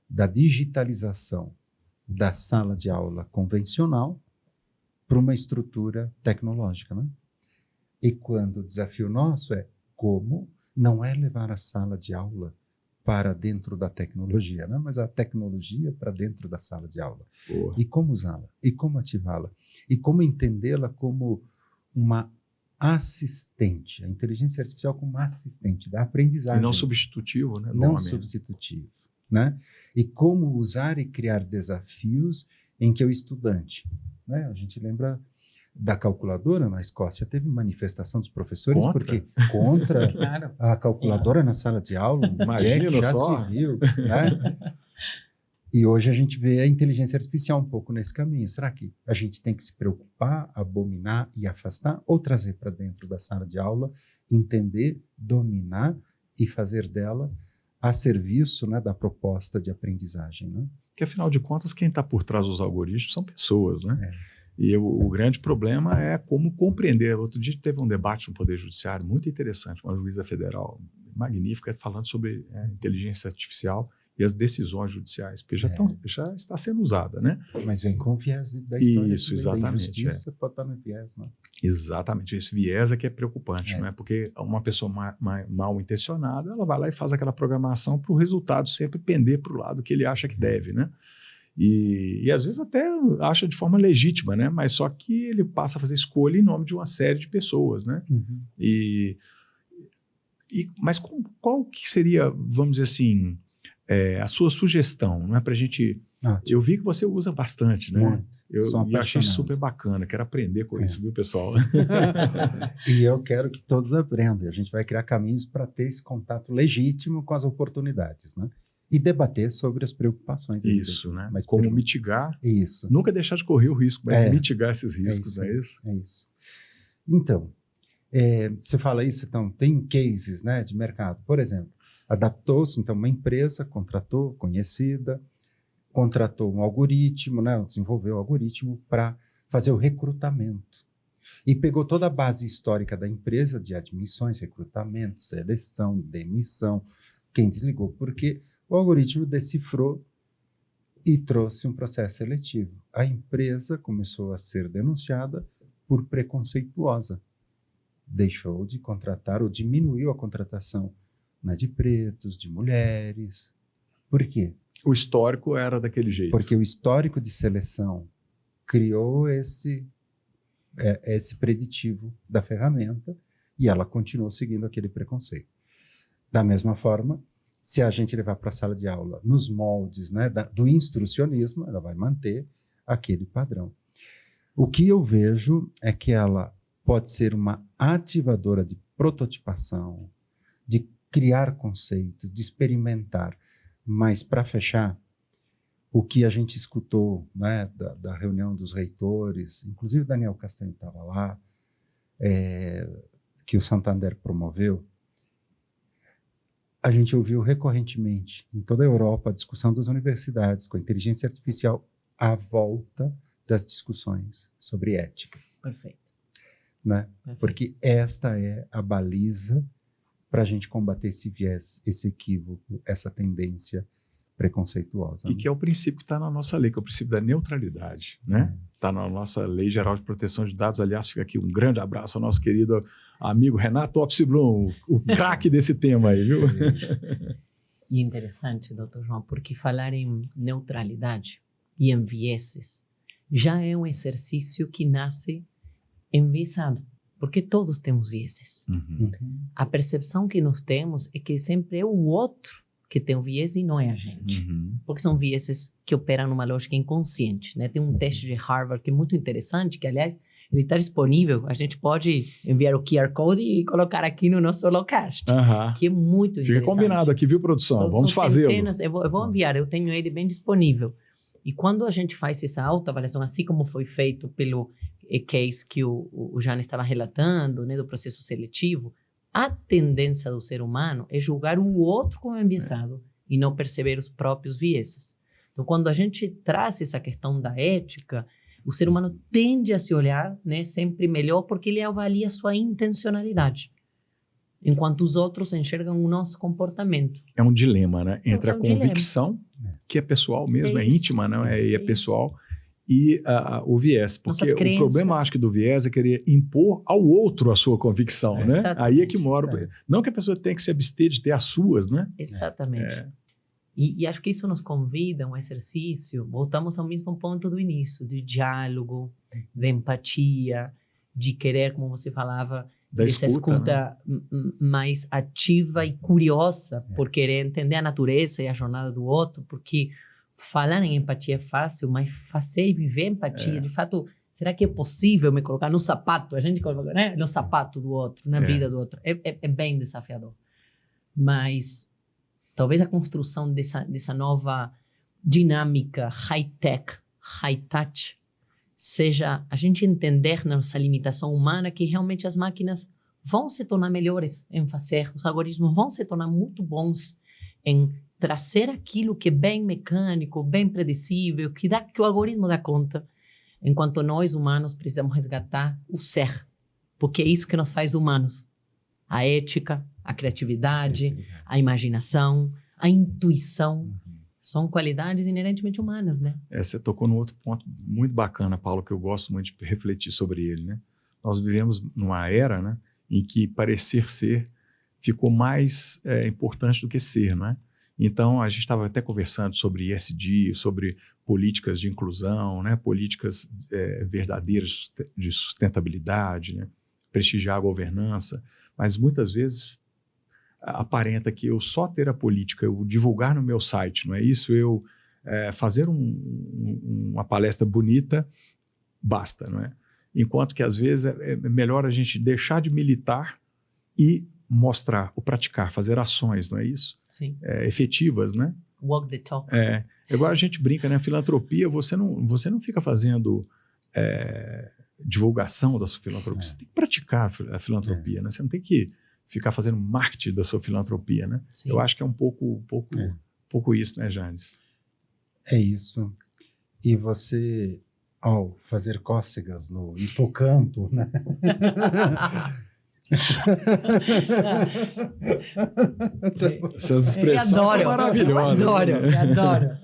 da digitalização da sala de aula convencional para uma estrutura tecnológica, né? E quando o desafio nosso como não é levar a sala de aula para dentro da tecnologia, né? Mas a tecnologia para dentro da sala de aula. Boa. E como usá-la, e como ativá-la, e como entendê-la como uma assistente, a inteligência artificial como assistente da aprendizagem. E não substitutivo, né? Não substitutivo, né? E como usar e criar desafios em que o estudante, né? A gente lembra da calculadora na Escócia, teve manifestação dos professores contra Claro. a calculadora na sala de aula, Imagina já só. se viu, né? E hoje a gente vê a inteligência artificial um pouco nesse caminho. Será que a gente tem que se preocupar, abominar e afastar, ou trazer para dentro da sala de aula, entender, dominar e fazer dela a serviço, né, da proposta de aprendizagem, né? Que afinal de contas, quem está por trás dos algoritmos são pessoas, né? E o grande problema é como compreender. Outro dia teve um debate no Poder Judiciário muito interessante, uma juíza federal magnífica, falando sobre inteligência artificial e as decisões judiciais, porque já está sendo usada, né? Mas vem com o viés da história. Isso, exatamente. Da injustiça pode estar no viés, né? Exatamente. Esse viés é que é preocupante, né? Porque uma pessoa mal intencionada, ela vai lá e faz aquela programação para o resultado sempre pender para o lado que ele acha que deve, né? E às vezes até acha de forma legítima, né? Mas só que ele passa a fazer escolha em nome de uma série de pessoas, né? Uhum. Mas qual que seria, vamos dizer assim, a sua sugestão, não é para a gente... Eu vi que você usa bastante, né? Muito. Eu achei super bacana, quero aprender com isso, viu, pessoal? E eu quero que todos aprendam. E a gente vai criar caminhos para ter esse contato legítimo com as oportunidades, né? E debater sobre as preocupações. Isso, né? Mas como mitigar. Isso. Nunca deixar de correr o risco, mas mitigar esses riscos, isso, não é isso? É isso. Então, você fala isso, então, tem cases, né, de mercado. Por exemplo, adaptou-se, então, uma empresa, contratou, conhecida, contratou um algoritmo, né, desenvolveu um algoritmo para fazer o recrutamento. E pegou toda a base histórica da empresa, de admissões, recrutamento, seleção, demissão, quem desligou, porque o algoritmo decifrou e trouxe um processo seletivo. A empresa começou a ser denunciada por preconceituosa. Deixou de contratar ou diminuiu a contratação, né, de pretos, de mulheres. Por quê? O histórico era daquele jeito. Porque o histórico de seleção criou esse preditivo da ferramenta e ela continuou seguindo aquele preconceito. Da mesma forma, se a gente levar para a sala de aula nos moldes, né, do instrucionismo, ela vai manter aquele padrão. O que eu vejo é que ela pode ser uma ativadora de prototipação, de criar conceitos, de experimentar. Mas, para fechar, o que a gente escutou, né, da reunião dos reitores, inclusive Daniel Castanho estava lá, que o Santander promoveu, a gente ouviu recorrentemente em toda a Europa a discussão das universidades com a inteligência artificial à volta das discussões sobre ética. Perfeito. Né? Perfeito. Porque esta é a baliza para a gente combater esse viés, esse equívoco, essa tendência preconceituosa. E que é o princípio que está na nossa lei, que é o princípio da neutralidade, né? Está na nossa Lei Geral de Proteção de Dados. Aliás, fica aqui um grande abraço ao nosso querido amigo Renato Opsi-Blum, o craque desse tema aí, viu? E interessante, doutor João, porque falar em neutralidade e em vieses já é um exercício que nasce enviesado, porque todos temos vieses. Uhum. A percepção que nós temos é que sempre é o outro que tem um viés e não é a gente. Uhum. Porque são vieses que operam numa lógica inconsciente, né? Tem um teste de Harvard que é muito interessante, que, aliás, ele está disponível. A gente pode enviar o QR Code e colocar aqui no nosso Holocast, que é muito interessante. Fica combinado aqui, viu, produção? Vamos fazê-lo. Eu vou enviar, eu tenho ele bem disponível. E quando a gente faz essa autoavaliação, assim como foi feito pelo case que o Jane estava relatando, né, do processo seletivo, a tendência do ser humano é julgar o outro como enviesado e não perceber os próprios vieses. Então, quando a gente traz essa questão da ética, o ser humano tende a se olhar, né, sempre melhor porque ele avalia a sua intencionalidade, enquanto os outros enxergam o nosso comportamento. É um dilema, né? Entre a convicção, que é pessoal mesmo, é íntima, não é? É pessoal, e o viés. Porque o problema, acho que, do viés é querer impor ao outro a sua convicção, né? Aí é que mora. Não que a pessoa tenha que se abster de ter as suas, né? Exatamente. E acho que isso nos convida a um exercício, voltamos ao mesmo ponto do início, de diálogo, de empatia, de querer, como você falava, dessa escuta né? mais ativa e curiosa, por querer entender a natureza e a jornada do outro, porque falar em empatia é fácil, mas fazer e viver empatia, de fato, será que é possível me colocar no sapato? A gente coloca, né? No sapato do outro, na vida do outro. É bem desafiador. Mas talvez a construção dessa nova dinâmica high-tech, high-touch, seja a gente entender na nossa limitação humana que realmente as máquinas vão se tornar melhores em fazer, os algoritmos vão se tornar muito bons em trazer aquilo que é bem mecânico, bem predicível, que o algoritmo dá conta, enquanto nós, humanos, precisamos resgatar o ser, porque é isso que nos faz humanos. A ética, a criatividade, a imaginação, a intuição, são qualidades inerentemente humanas, né? Você tocou num outro ponto muito bacana, Paulo, que eu gosto muito de refletir sobre ele, né? Nós vivemos numa era, né, em que parecer ser ficou mais importante do que ser, não é? Então, a gente estava até conversando sobre ESG, sobre políticas de inclusão, né? Políticas verdadeiras de sustentabilidade, né? Prestigiar a governança, mas muitas vezes aparenta que eu só ter a política, eu divulgar no meu site, não é isso? Eu fazer uma palestra bonita, basta, não é? Enquanto que, às vezes, é melhor a gente deixar de militar e mostrar, ou praticar, fazer ações, não é isso? Sim. Efetivas, né? Walk the talk. Agora a gente brinca, né? Filantropia, você não fica fazendo divulgação da sua filantropia, você tem que praticar a filantropia, né? Você não tem que ficar fazendo marketing da sua filantropia, né? Sim. Eu acho que é um pouco isso, né, Janes? É isso. E você, ao fazer cócegas no hipocampo, né? Essas expressões são maravilhosas. Adoro.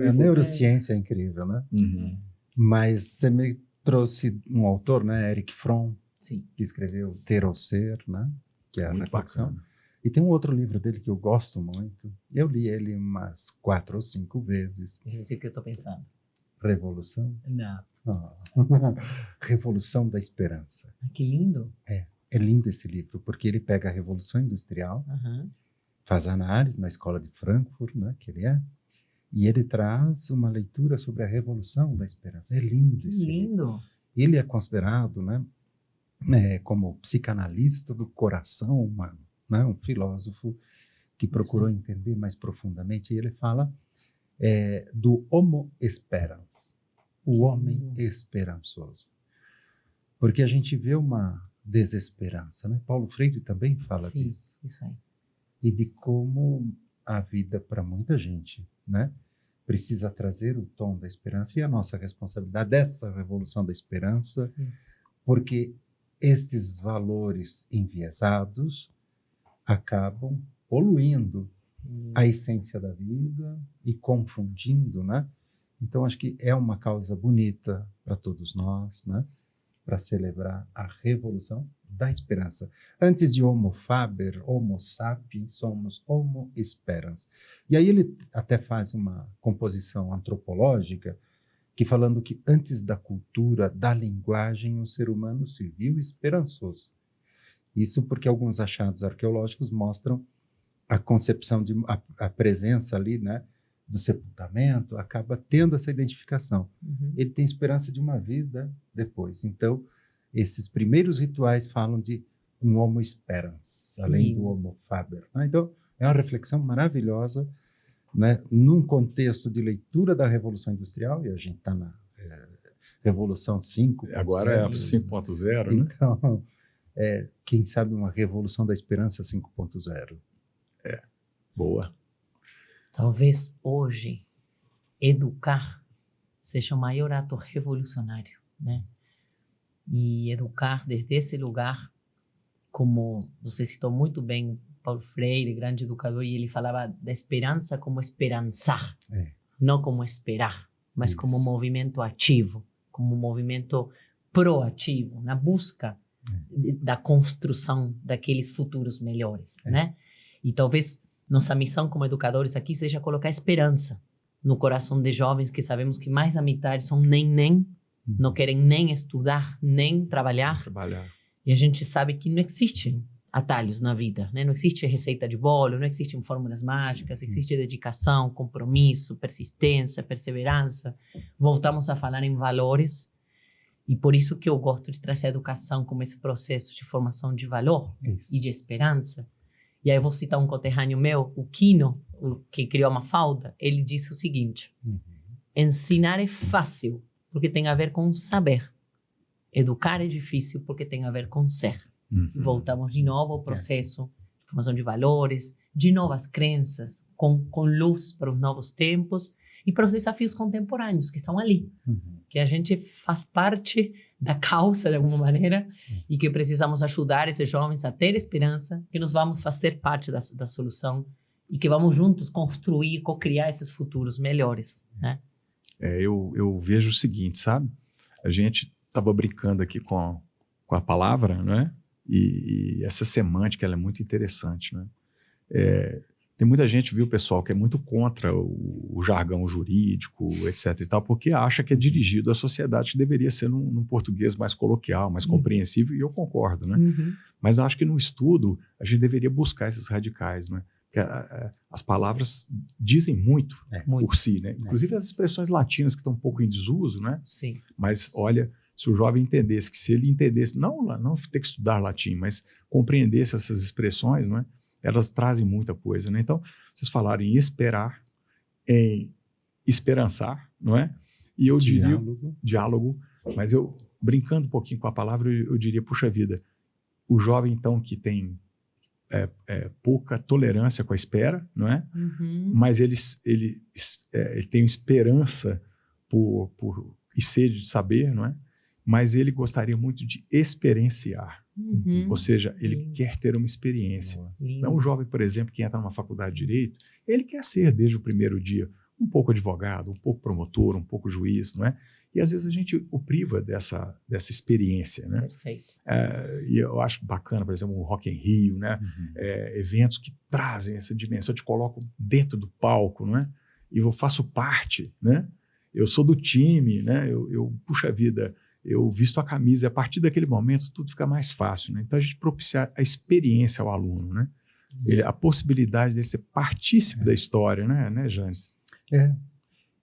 A neurociência é incrível, né? Uhum. Mas você me trouxe um autor, né? Eric Fromm, sim, que escreveu Ter ou Ser, né? Que é a muito reflexão. Bacana. E tem um outro livro dele que eu gosto muito. Eu li ele umas 4 ou 5 vezes. Deixa eu ver o que eu estou pensando. Revolução? Não. Ah. Revolução da Esperança. Que lindo. É lindo esse livro, porque ele pega a Revolução Industrial, faz análise na Escola de Frankfurt, né, que ele é, e ele traz uma leitura sobre a Revolução da Esperança. É lindo esse livro. Ele é considerado, né, como psicanalista do coração humano, né, um filósofo que procurou entender mais profundamente. E ele fala do homo esperans, o homem esperançoso. Porque a gente vê uma desesperança, né? Paulo Freire também fala disso. Isso aí. E de como a vida para muita gente, né, precisa trazer o tom da esperança, e a nossa responsabilidade dessa revolução da esperança, porque estes valores enviesados acabam poluindo a essência da vida e confundindo, né? Então, acho que é uma causa bonita para todos nós, né? Para celebrar a revolução da esperança. Antes de Homo Faber, Homo Sapiens, somos Homo Esperans. E aí ele até faz uma composição antropológica que falando que antes da cultura, da linguagem, o ser humano se viu esperançoso. Isso porque alguns achados arqueológicos mostram a concepção de a presença ali, né, do sepultamento, acaba tendo essa identificação. Ele tem esperança de uma vida depois. Então, esses primeiros rituais falam de um homo esperans, além do homo faber. Né? Então, é uma reflexão maravilhosa, né, num contexto de leitura da Revolução Industrial, e a gente está na Revolução 5.0. Agora é a 5.0, né? Então, quem sabe uma Revolução da Esperança 5.0. Boa. Talvez hoje educar seja o maior ato revolucionário, né? E educar desde esse lugar, como você citou muito bem Paulo Freire, grande educador, e ele falava da esperança como esperançar, não como esperar, mas como movimento ativo, como movimento proativo, na busca da construção daqueles futuros melhores, né? E talvez nossa missão como educadores aqui seja colocar esperança no coração de jovens que sabemos que mais da metade são nem, não querem nem estudar, nem trabalhar. E a gente sabe que não existem atalhos na vida, né? Não existe receita de bolo, não existem fórmulas mágicas, existe dedicação, compromisso, persistência, perseverança. Voltamos a falar em valores e por isso que eu gosto de trazer a educação como esse processo de formação de valor e de esperança. E aí eu vou citar um conterrâneo meu, o Quino, que criou a Mafalda. Ele disse o seguinte: ensinar é fácil, porque tem a ver com saber. Educar é difícil, porque tem a ver com ser. Voltamos de novo ao processo de formação de valores, de novas crenças, com luz para os novos tempos e para os desafios contemporâneos que estão ali. Que a gente faz parte da causa, de alguma maneira, e que precisamos ajudar esses jovens a ter esperança, que nós vamos fazer parte da solução e que vamos juntos construir, co-criar esses futuros melhores, né? Eu vejo o seguinte, sabe? A gente estava brincando aqui com a palavra, né? E essa semântica ela é muito interessante, né? Tem muita gente, viu, pessoal, que é muito contra o jargão jurídico, etc. e tal, porque acha que é dirigido à sociedade, que deveria ser num português mais coloquial, mais compreensível, e eu concordo, né? Mas acho que no estudo a gente deveria buscar esses radicais, né? Porque as palavras dizem muito por si, né? Inclusive as expressões latinas que estão um pouco em desuso, né? Sim. Mas, olha, se o jovem entendesse, que se ele entendesse, não ter que estudar latim, mas compreendesse essas expressões, não é? Elas trazem muita coisa, né? Então, vocês falaram em esperar, em esperançar, não é? E eu diria diálogo, mas eu, brincando um pouquinho com a palavra, eu diria, puxa vida, o jovem, então, que tem pouca tolerância com a espera, não é? Mas ele tem esperança e sede de saber, não é? Mas ele gostaria muito de experienciar. Ou seja, ele quer ter uma experiência. Então, o jovem, por exemplo, que entra numa faculdade de Direito, ele quer ser, desde o primeiro dia, um pouco advogado, um pouco promotor, um pouco juiz, não é? E, às vezes, a gente o priva dessa experiência, né? Perfeito. E eu acho bacana, por exemplo, o Rock in Rio, né? Eventos que trazem essa dimensão, te colocam dentro do palco, não é? E eu faço parte, né? eu sou do time, né? Puxa vida, eu visto a camisa. E a partir daquele momento, tudo fica mais fácil, né? Então, a gente propiciar a experiência ao aluno, né? A possibilidade dele ser partícipe da história, né, Janes?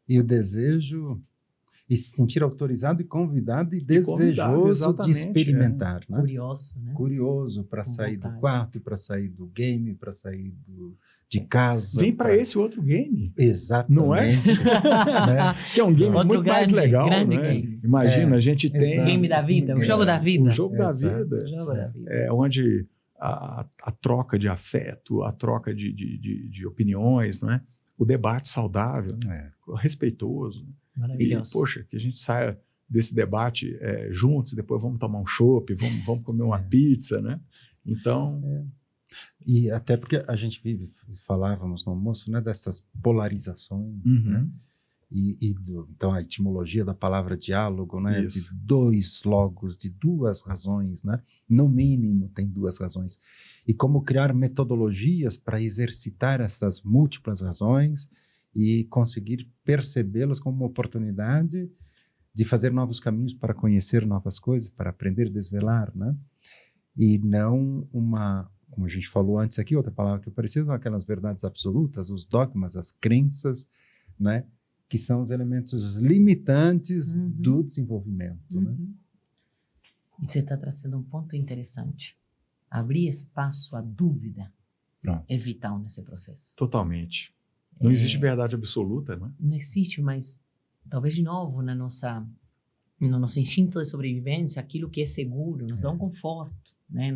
E o desejo, e se sentir autorizado e convidado e desejoso de experimentar. Né? Curioso, né? Curioso para sair do quarto, para sair do game, para sair de casa. Vem para esse outro game. Exatamente. Não é? Né? Que é um game muito mais legal, né? Game. Imagina, a gente tem... Game da vida, o jogo da vida. O jogo da vida. O jogo da vida. É onde a troca de afeto, a troca de opiniões, não é? O debate saudável, respeitoso. Maravilhoso. E, poxa, que a gente saia desse debate juntos, depois vamos tomar um chopp, vamos comer uma pizza, né? Então... E até porque a gente falávamos no almoço, né, dessas polarizações, né? Então, a etimologia da palavra diálogo, né, de dois logos, de duas razões, né? No mínimo, tem duas razões. E como criar metodologias para exercitar essas múltiplas razões e conseguir percebê-las como uma oportunidade de fazer novos caminhos para conhecer novas coisas, para aprender a desvelar, né? E não como a gente falou antes aqui, outra palavra que apareceu, são aquelas verdades absolutas, os dogmas, as crenças, né? Que são os elementos limitantes do desenvolvimento. Né? E você está trazendo um ponto interessante. Abrir espaço à dúvida é vital nesse processo. Totalmente. Não existe verdade absoluta, né? Não existe, mas talvez de novo no nosso instinto de sobrevivência, aquilo que é seguro nos dá um conforto, né?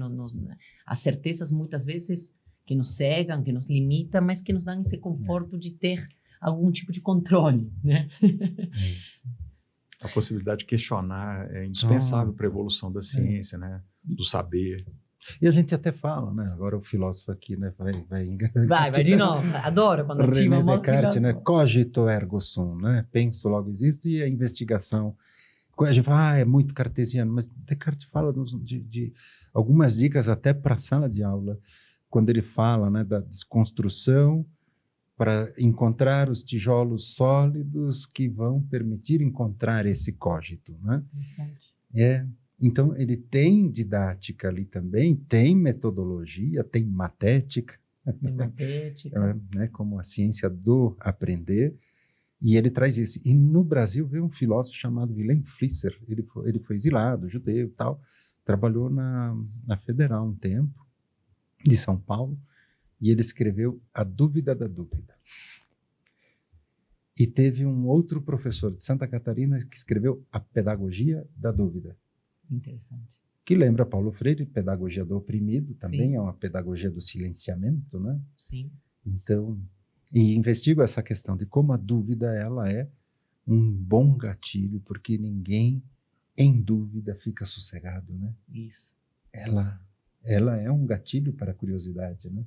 As certezas muitas vezes que nos cegam, que nos limitam, mas que nos dão esse conforto de ter algum tipo de controle, né? A possibilidade de questionar é indispensável para a evolução da ciência, né? Do saber. E a gente até fala, né? Agora o filósofo aqui, né? Vai de novo. Adoro quando René Descartes, né? Cogito ergo sum, né? Penso, logo existo, e a investigação. A gente fala, é muito cartesiano, mas Descartes fala de algumas dicas até para a sala de aula, quando ele fala, né, da desconstrução para encontrar os tijolos sólidos que vão permitir encontrar esse cogito, né? Então, ele tem didática ali também, tem metodologia, tem matética, né, como a ciência do aprender, e ele traz isso. E no Brasil veio um filósofo chamado Wilhelm Flisser, ele foi exilado, judeu e tal, trabalhou na Federal um tempo, de São Paulo, e ele escreveu A Dúvida da Dúvida. E teve um outro professor de Santa Catarina que escreveu A Pedagogia da Dúvida. Interessante. Que lembra Paulo Freire, Pedagogia do Oprimido, também é uma pedagogia do silenciamento, né? Sim. Então, e investigo essa questão de como a dúvida ela é um bom gatilho, porque ninguém em dúvida fica sossegado, né? Isso. Ela é um gatilho para a curiosidade, né?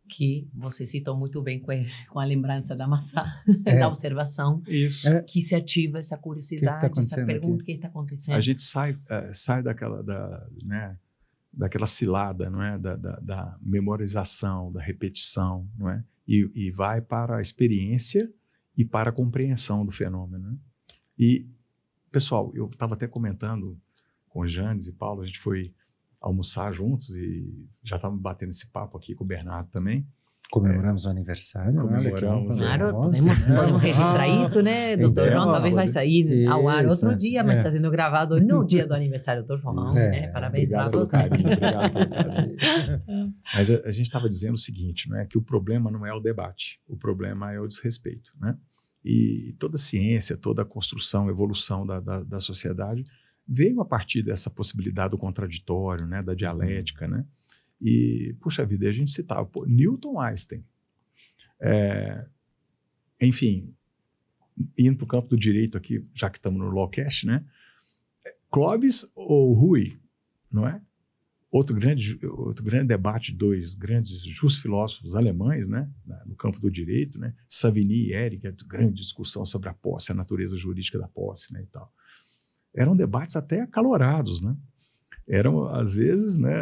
Que você citou muito bem com a lembrança da maçã, da observação. Isso. Que se ativa essa curiosidade, essa pergunta, o que está acontecendo. A gente sai daquela cilada, não é? Da memorização, da repetição, não é? E vai para a experiência e para a compreensão do fenômeno. Né? E, pessoal, eu estava até comentando com o Janes e Paulo, a gente foi almoçar juntos e já estávamos batendo esse papo aqui com o Bernardo também. Comemoramos o aniversário. Comemoramos. Claro, podemos registrar isso, né, doutor João? Talvez vai sair ao ar outro dia, mas está sendo gravado no dia do aniversário do João. Né? Parabéns para você. Obrigado pelo carinho. Mas a gente estava dizendo o seguinte, não é, que o problema não é o debate, o problema é o desrespeito. Né? E toda a ciência, toda a construção, evolução da sociedade veio a partir dessa possibilidade do contraditório, né, da dialética, né? E, puxa vida, a gente citava Newton, Einstein. Enfim, indo para o campo do direito aqui, já que estamos no Lawcast, né? Clovis ou Rui, não é? Outro grande debate de dois grandes filósofos alemães, né? No campo do direito, né? Savigny e Eric, grande discussão sobre a posse, a natureza jurídica da posse, né, e tal. Eram debates até acalorados, né? Eram, às vezes, né,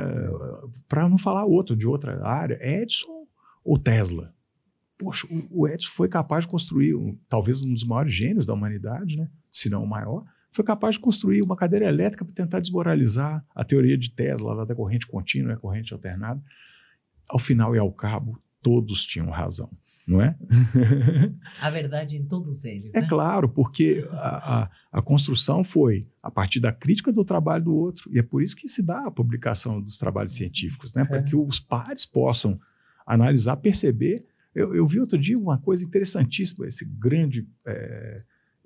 para não falar de outra área, Edison ou Tesla, poxa, o Edison foi capaz de construir, talvez um dos maiores gênios da humanidade, né? Se não o maior, foi capaz de construir uma cadeira elétrica para tentar desmoralizar a teoria de Tesla, lá da corrente contínua e a corrente alternada. Ao final e ao cabo, todos tinham razão, não é? A verdade em todos eles, É né? claro, porque a construção foi a partir da crítica do trabalho do outro, e é por isso que se dá a publicação dos trabalhos científicos, né? Para que os pares possam analisar, perceber. Eu vi outro dia uma coisa interessantíssima, esse grande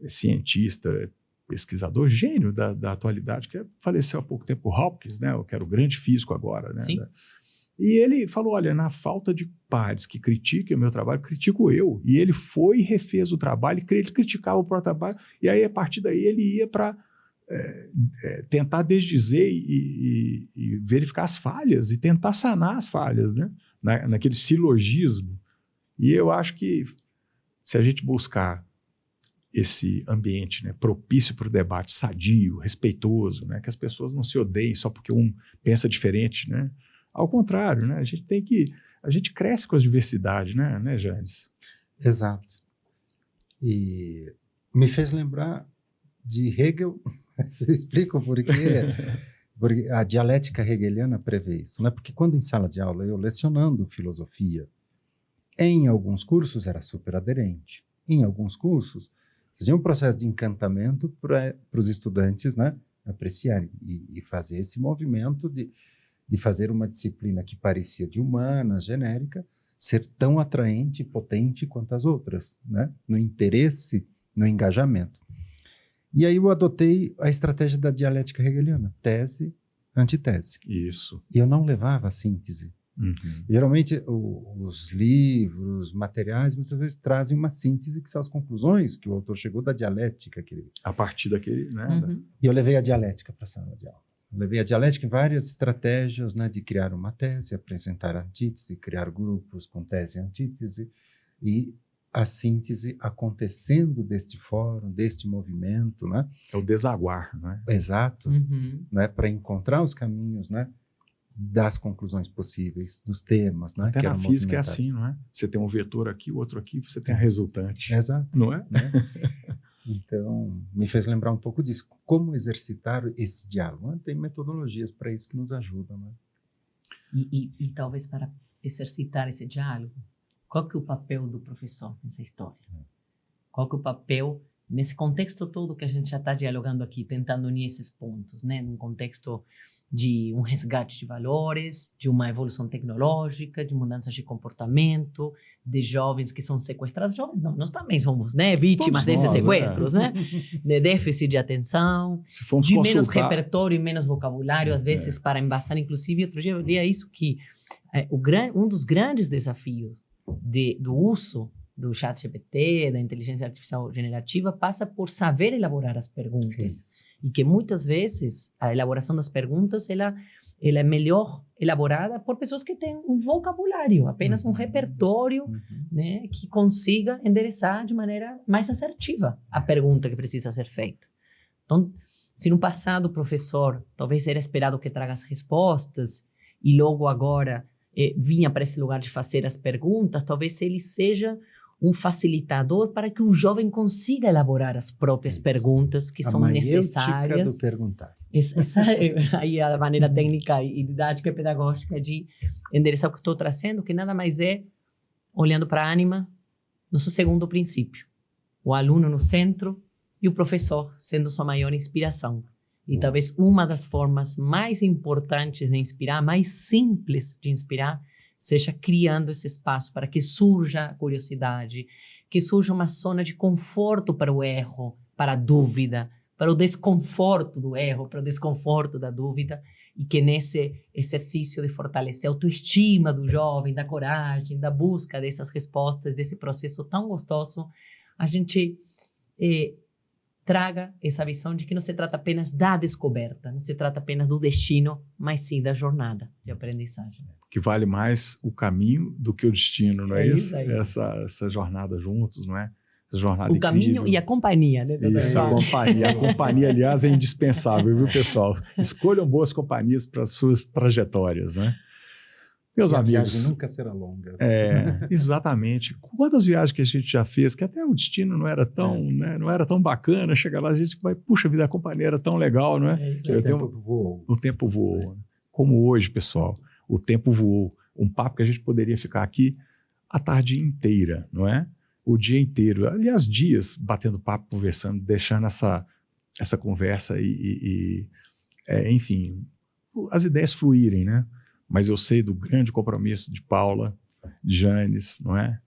cientista, pesquisador, gênio da atualidade, que faleceu há pouco tempo, o Hopkins, né? Que era o grande físico agora, né? Sim. E ele falou, olha, na falta de pares que critiquem o meu trabalho, critico eu. E ele foi e refez o trabalho, ele criticava o próprio trabalho, e aí, a partir daí, ele ia para tentar desdizer e verificar as falhas, e tentar sanar as falhas, né? Naquele silogismo. E eu acho que, se a gente buscar esse ambiente, né, propício para o debate, sadio, respeitoso, né, que as pessoas não se odeiem só porque um pensa diferente, né? Ao contrário, né? A gente cresce com as diversidades, né, Janes? Exato. E me fez lembrar de Hegel. Eu explico por quê. Porque a dialética hegeliana prevê isso, né? Porque quando em sala de aula eu lecionando filosofia, em alguns cursos era super aderente, em alguns cursos fazia um processo de encantamento para os estudantes, né, apreciarem e fazer esse movimento de fazer uma disciplina que parecia de humanas, genérica, ser tão atraente e potente quanto as outras, né? No interesse, no engajamento. E aí eu adotei a estratégia da dialética hegeliana, tese, antitese. Isso. E eu não levava a síntese. Uhum. Geralmente, os livros, materiais, muitas vezes trazem uma síntese que são as conclusões que o autor chegou da dialética. A partir daquele, né? Uhum. E eu levei a dialética para a sala de aula. Levei a dialética em várias estratégias, né, de criar uma tese, apresentar a antítese, criar grupos com tese e antítese, e a síntese acontecendo deste fórum, deste movimento, né? É o desaguar, né? Exato, Uhum. né, para encontrar os caminhos, né, das conclusões possíveis, dos temas, né? Até que na eram física é movimentados. assim, não é? Você tem um vetor aqui, o outro aqui, você tem a resultante. Exato. Não é? Né? Então, me fez lembrar um pouco disso. Como exercitar esse diálogo? Tem metodologias para isso que nos ajudam. Né? E talvez para exercitar esse diálogo, qual que é o papel do professor nessa história? Qual que é o papel nesse contexto todo que a gente já está dialogando aqui, tentando unir esses pontos, né? Num contexto de um resgate de valores, de uma evolução tecnológica, de mudanças de comportamento, de jovens que são sequestrados. Jovens não, nós também somos, né, vítimas Todos desses nós, sequestros, né? De déficit de atenção, Se formos de menos consultar, repertório e menos vocabulário, às vezes, para embasar. Inclusive, outro dia eu li isso, que um dos grandes desafios do uso do ChatGPT, da inteligência artificial generativa, passa por saber elaborar as perguntas. Isso. E que muitas vezes a elaboração das perguntas ela é melhor elaborada por pessoas que têm um vocabulário, apenas um repertório, né, que consiga endereçar de maneira mais assertiva a pergunta que precisa ser feita. Então, se no passado o professor talvez era esperado que traga as respostas e logo agora vinha para esse lugar de fazer as perguntas, talvez ele seja um facilitador para que o jovem consiga elaborar as próprias perguntas que são necessárias. Do perguntar. Essa aí a maneira técnica e didática e pedagógica de endereçar o que estou trazendo, que nada mais é olhando para a ânima, nosso segundo princípio. O aluno no centro e o professor sendo sua maior inspiração. E talvez uma das formas mais importantes de inspirar, mais simples de inspirar, seja criando esse espaço para que surja a curiosidade, que surja uma zona de conforto para o erro, para a dúvida, para o desconforto do erro, para o desconforto da dúvida, e que nesse exercício de fortalecer a autoestima do jovem, da coragem, da busca dessas respostas, desse processo tão gostoso, a gente traga essa visão de que não se trata apenas da descoberta, não se trata apenas do destino, mas sim da jornada de aprendizagem. Que vale mais o caminho do que o destino, não é isso? Aí. Essa jornada juntos, não é? Essa jornada O caminho incrível. e a companhia, né? Isso, a companhia. A companhia, aliás, é indispensável, viu, pessoal? Escolham boas companhias para suas trajetórias, né? Meus E a amigos, viagem nunca será longa. exatamente. Quantas viagens que a gente já fez, que até o destino não era tão, né, não era tão bacana, chega lá, a gente vai, puxa vida, a companhia era tão legal, não é? É, O tempo voou. O tempo voou. Como hoje, pessoal, o tempo voou. Um papo que a gente poderia ficar aqui a tarde inteira, não é? O dia inteiro. Aliás, dias batendo papo, conversando, deixando essa conversa enfim, as ideias fluírem, né? Mas eu sei do grande compromisso de Paula, de Janes, não é?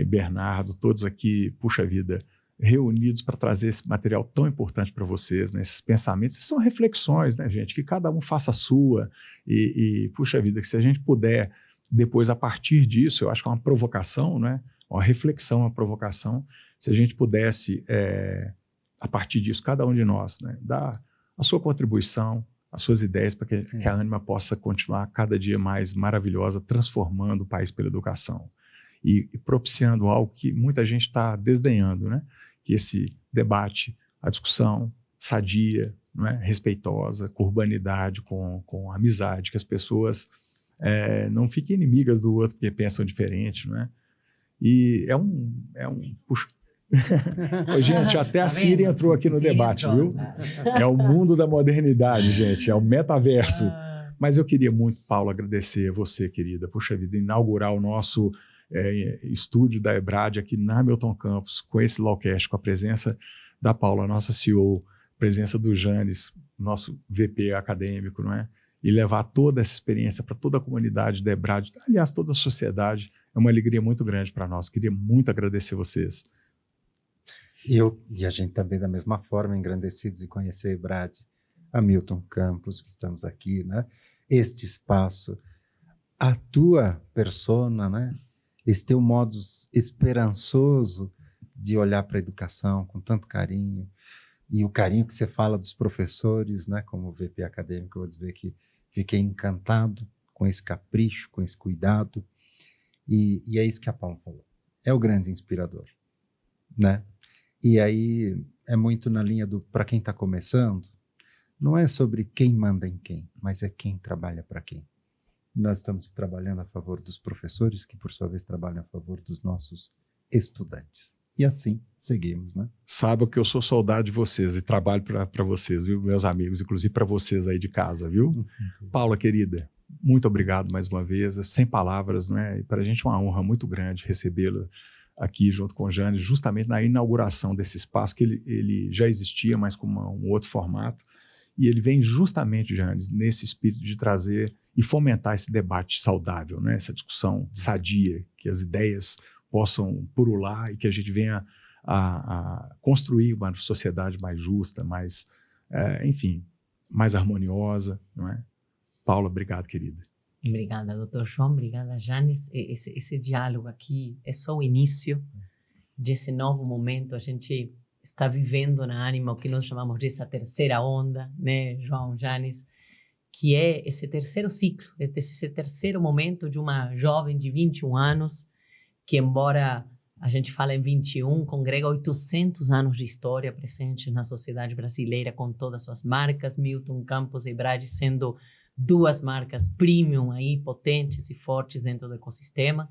E Bernardo, todos aqui, puxa vida, reunidos para trazer esse material tão importante para vocês, né? Esses pensamentos, são reflexões, né, gente? Que cada um faça a sua puxa vida, que se a gente puder depois, a partir disso, eu acho que é uma provocação, né? Uma reflexão, uma provocação, se a gente pudesse, a partir disso, cada um de nós, né, dar a sua contribuição, as suas ideias para que a Ânima possa continuar cada dia mais maravilhosa, transformando o país pela educação e propiciando algo que muita gente está desdenhando, né? Que esse debate, a discussão sadia, não é? Respeitosa, com urbanidade, com amizade, que as pessoas não fiquem inimigas do outro porque pensam diferente, não é? E puxa. Ô, gente, até a Siri entrou aqui no debate, viu? É o mundo da modernidade, gente, é o metaverso. Mas eu queria muito, Paulo, agradecer a você, querida. Puxa vida, inaugurar o nosso estúdio da EBRAD aqui na Hamilton Campus, com esse Lawcast, com a presença da Paula, nossa CEO, presença do Janes, nosso VP acadêmico, não é? E levar toda essa experiência para toda a comunidade da EBRAD, aliás, toda a sociedade, é uma alegria muito grande para nós. Queria muito agradecer vocês. E a gente também, da mesma forma, engrandecidos de conhecer a EBRAD, Hamilton Campus, que estamos aqui, né? Este espaço, a tua persona, né? Esse teu modo esperançoso de olhar para a educação com tanto carinho, e o carinho que você fala dos professores, né? Como VP acadêmico, eu vou dizer que fiquei encantado com esse capricho, com esse cuidado, e é isso que a Paula falou. É o grande inspirador, né? E aí é muito na linha do para quem está começando, não é sobre quem manda em quem, mas é quem trabalha para quem. Nós estamos trabalhando a favor dos professores, que por sua vez trabalham a favor dos nossos estudantes. E assim seguimos, né? Saibam que eu sou saudade de vocês e trabalho para vocês, viu, meus amigos, inclusive para vocês aí de casa, viu? Paula, querida, muito obrigado mais uma vez, sem palavras, né? E para a gente é uma honra muito grande recebê-la aqui junto com o Janes, justamente na inauguração desse espaço, que ele já existia, mas com um outro formato, e ele vem justamente, Janes, nesse espírito de trazer e fomentar esse debate saudável, né? Essa discussão sadia, que as ideias possam purular e que a gente venha a construir uma sociedade mais justa, mais, enfim, mais harmoniosa, não é? Paula, obrigado, querida. Obrigada, doutor João. Obrigada, Janes. Esse diálogo aqui é só o início desse novo momento. A gente está vivendo na Ânima o que nós chamamos de essa terceira onda, né, João, Janes, que é esse terceiro ciclo, esse terceiro momento de uma jovem de 21 anos, que embora a gente fale em 21, congrega 800 anos de história presente na sociedade brasileira, com todas as suas marcas, Hamilton Campus e EBRAD sendo duas marcas premium aí, potentes e fortes dentro do ecossistema.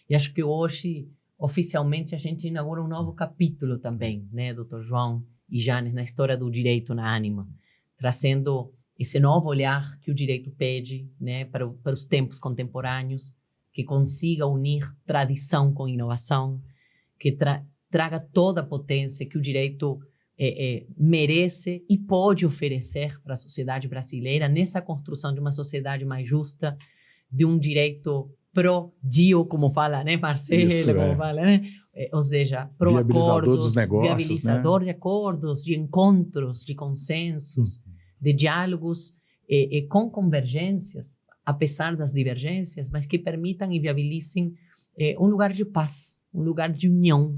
E acho que hoje, oficialmente, a gente inaugura um novo capítulo também, né, doutor João e Janes, na história do direito na Ânima, trazendo esse novo olhar que o direito pede, né, para os tempos contemporâneos, que consiga unir tradição com inovação, que traga toda a potência que o direito merece e pode oferecer para a sociedade brasileira nessa construção de uma sociedade mais justa, de um direito pro-dio, como fala, né, Marcelo? Isso, como fala, né? Ou seja, pro-acordos, dos negócios, viabilizador, né? de acordos, de encontros, de consensos, de diálogos com convergências, apesar das divergências, mas que permitam e viabilizem um lugar de paz, um lugar de união.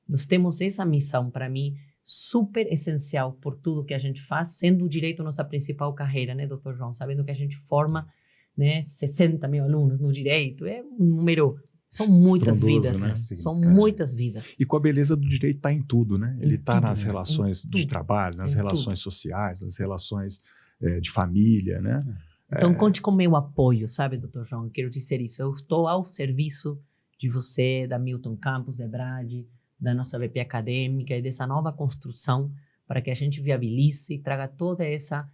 Nós temos essa missão, para mim, super essencial por tudo que a gente faz, sendo o direito nossa principal carreira, né, doutor João? Sabendo que a gente forma, né, 60 mil alunos no direito, é um número, são muitas vidas, né? São muitas vidas. E com a beleza do direito está em tudo, né? Ele está nas tudo, relações de trabalho, nas em relações tudo. sociais, nas relações de família, né? Então, conte com o meu apoio, sabe, Dr. João? Eu quero dizer isso. Eu estou ao serviço de você, da Milton Campos, da EBRAD, da nossa VP acadêmica e dessa nova construção para que a gente viabilize e traga toda essa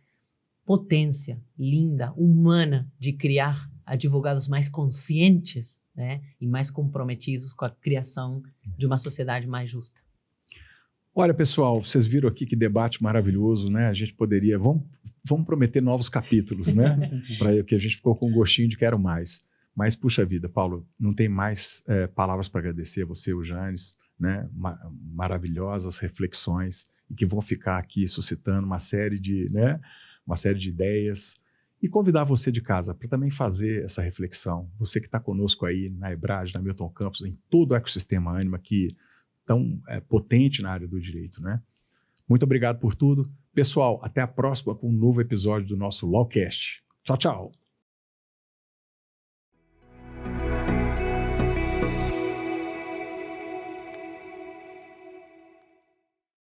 potência linda, humana, de criar advogados mais conscientes, né, e mais comprometidos com a criação de uma sociedade mais justa. Olha, pessoal, vocês viram aqui que debate maravilhoso, né? A gente poderia... Vamos prometer novos capítulos, né? Para que a gente ficou com um gostinho de quero mais. Mas, puxa vida, Paulo, não tem mais palavras para agradecer a você, o Janes, né? Maravilhosas reflexões e que vão ficar aqui suscitando uma série de ideias e convidar você de casa para também fazer essa reflexão. Você que está conosco aí na EBRAD, na Milton Campos, em todo o ecossistema Ânima que tão potente na área do direito, né? Muito obrigado por tudo. Pessoal, até a próxima com um novo episódio do nosso Lawcast. Tchau, tchau.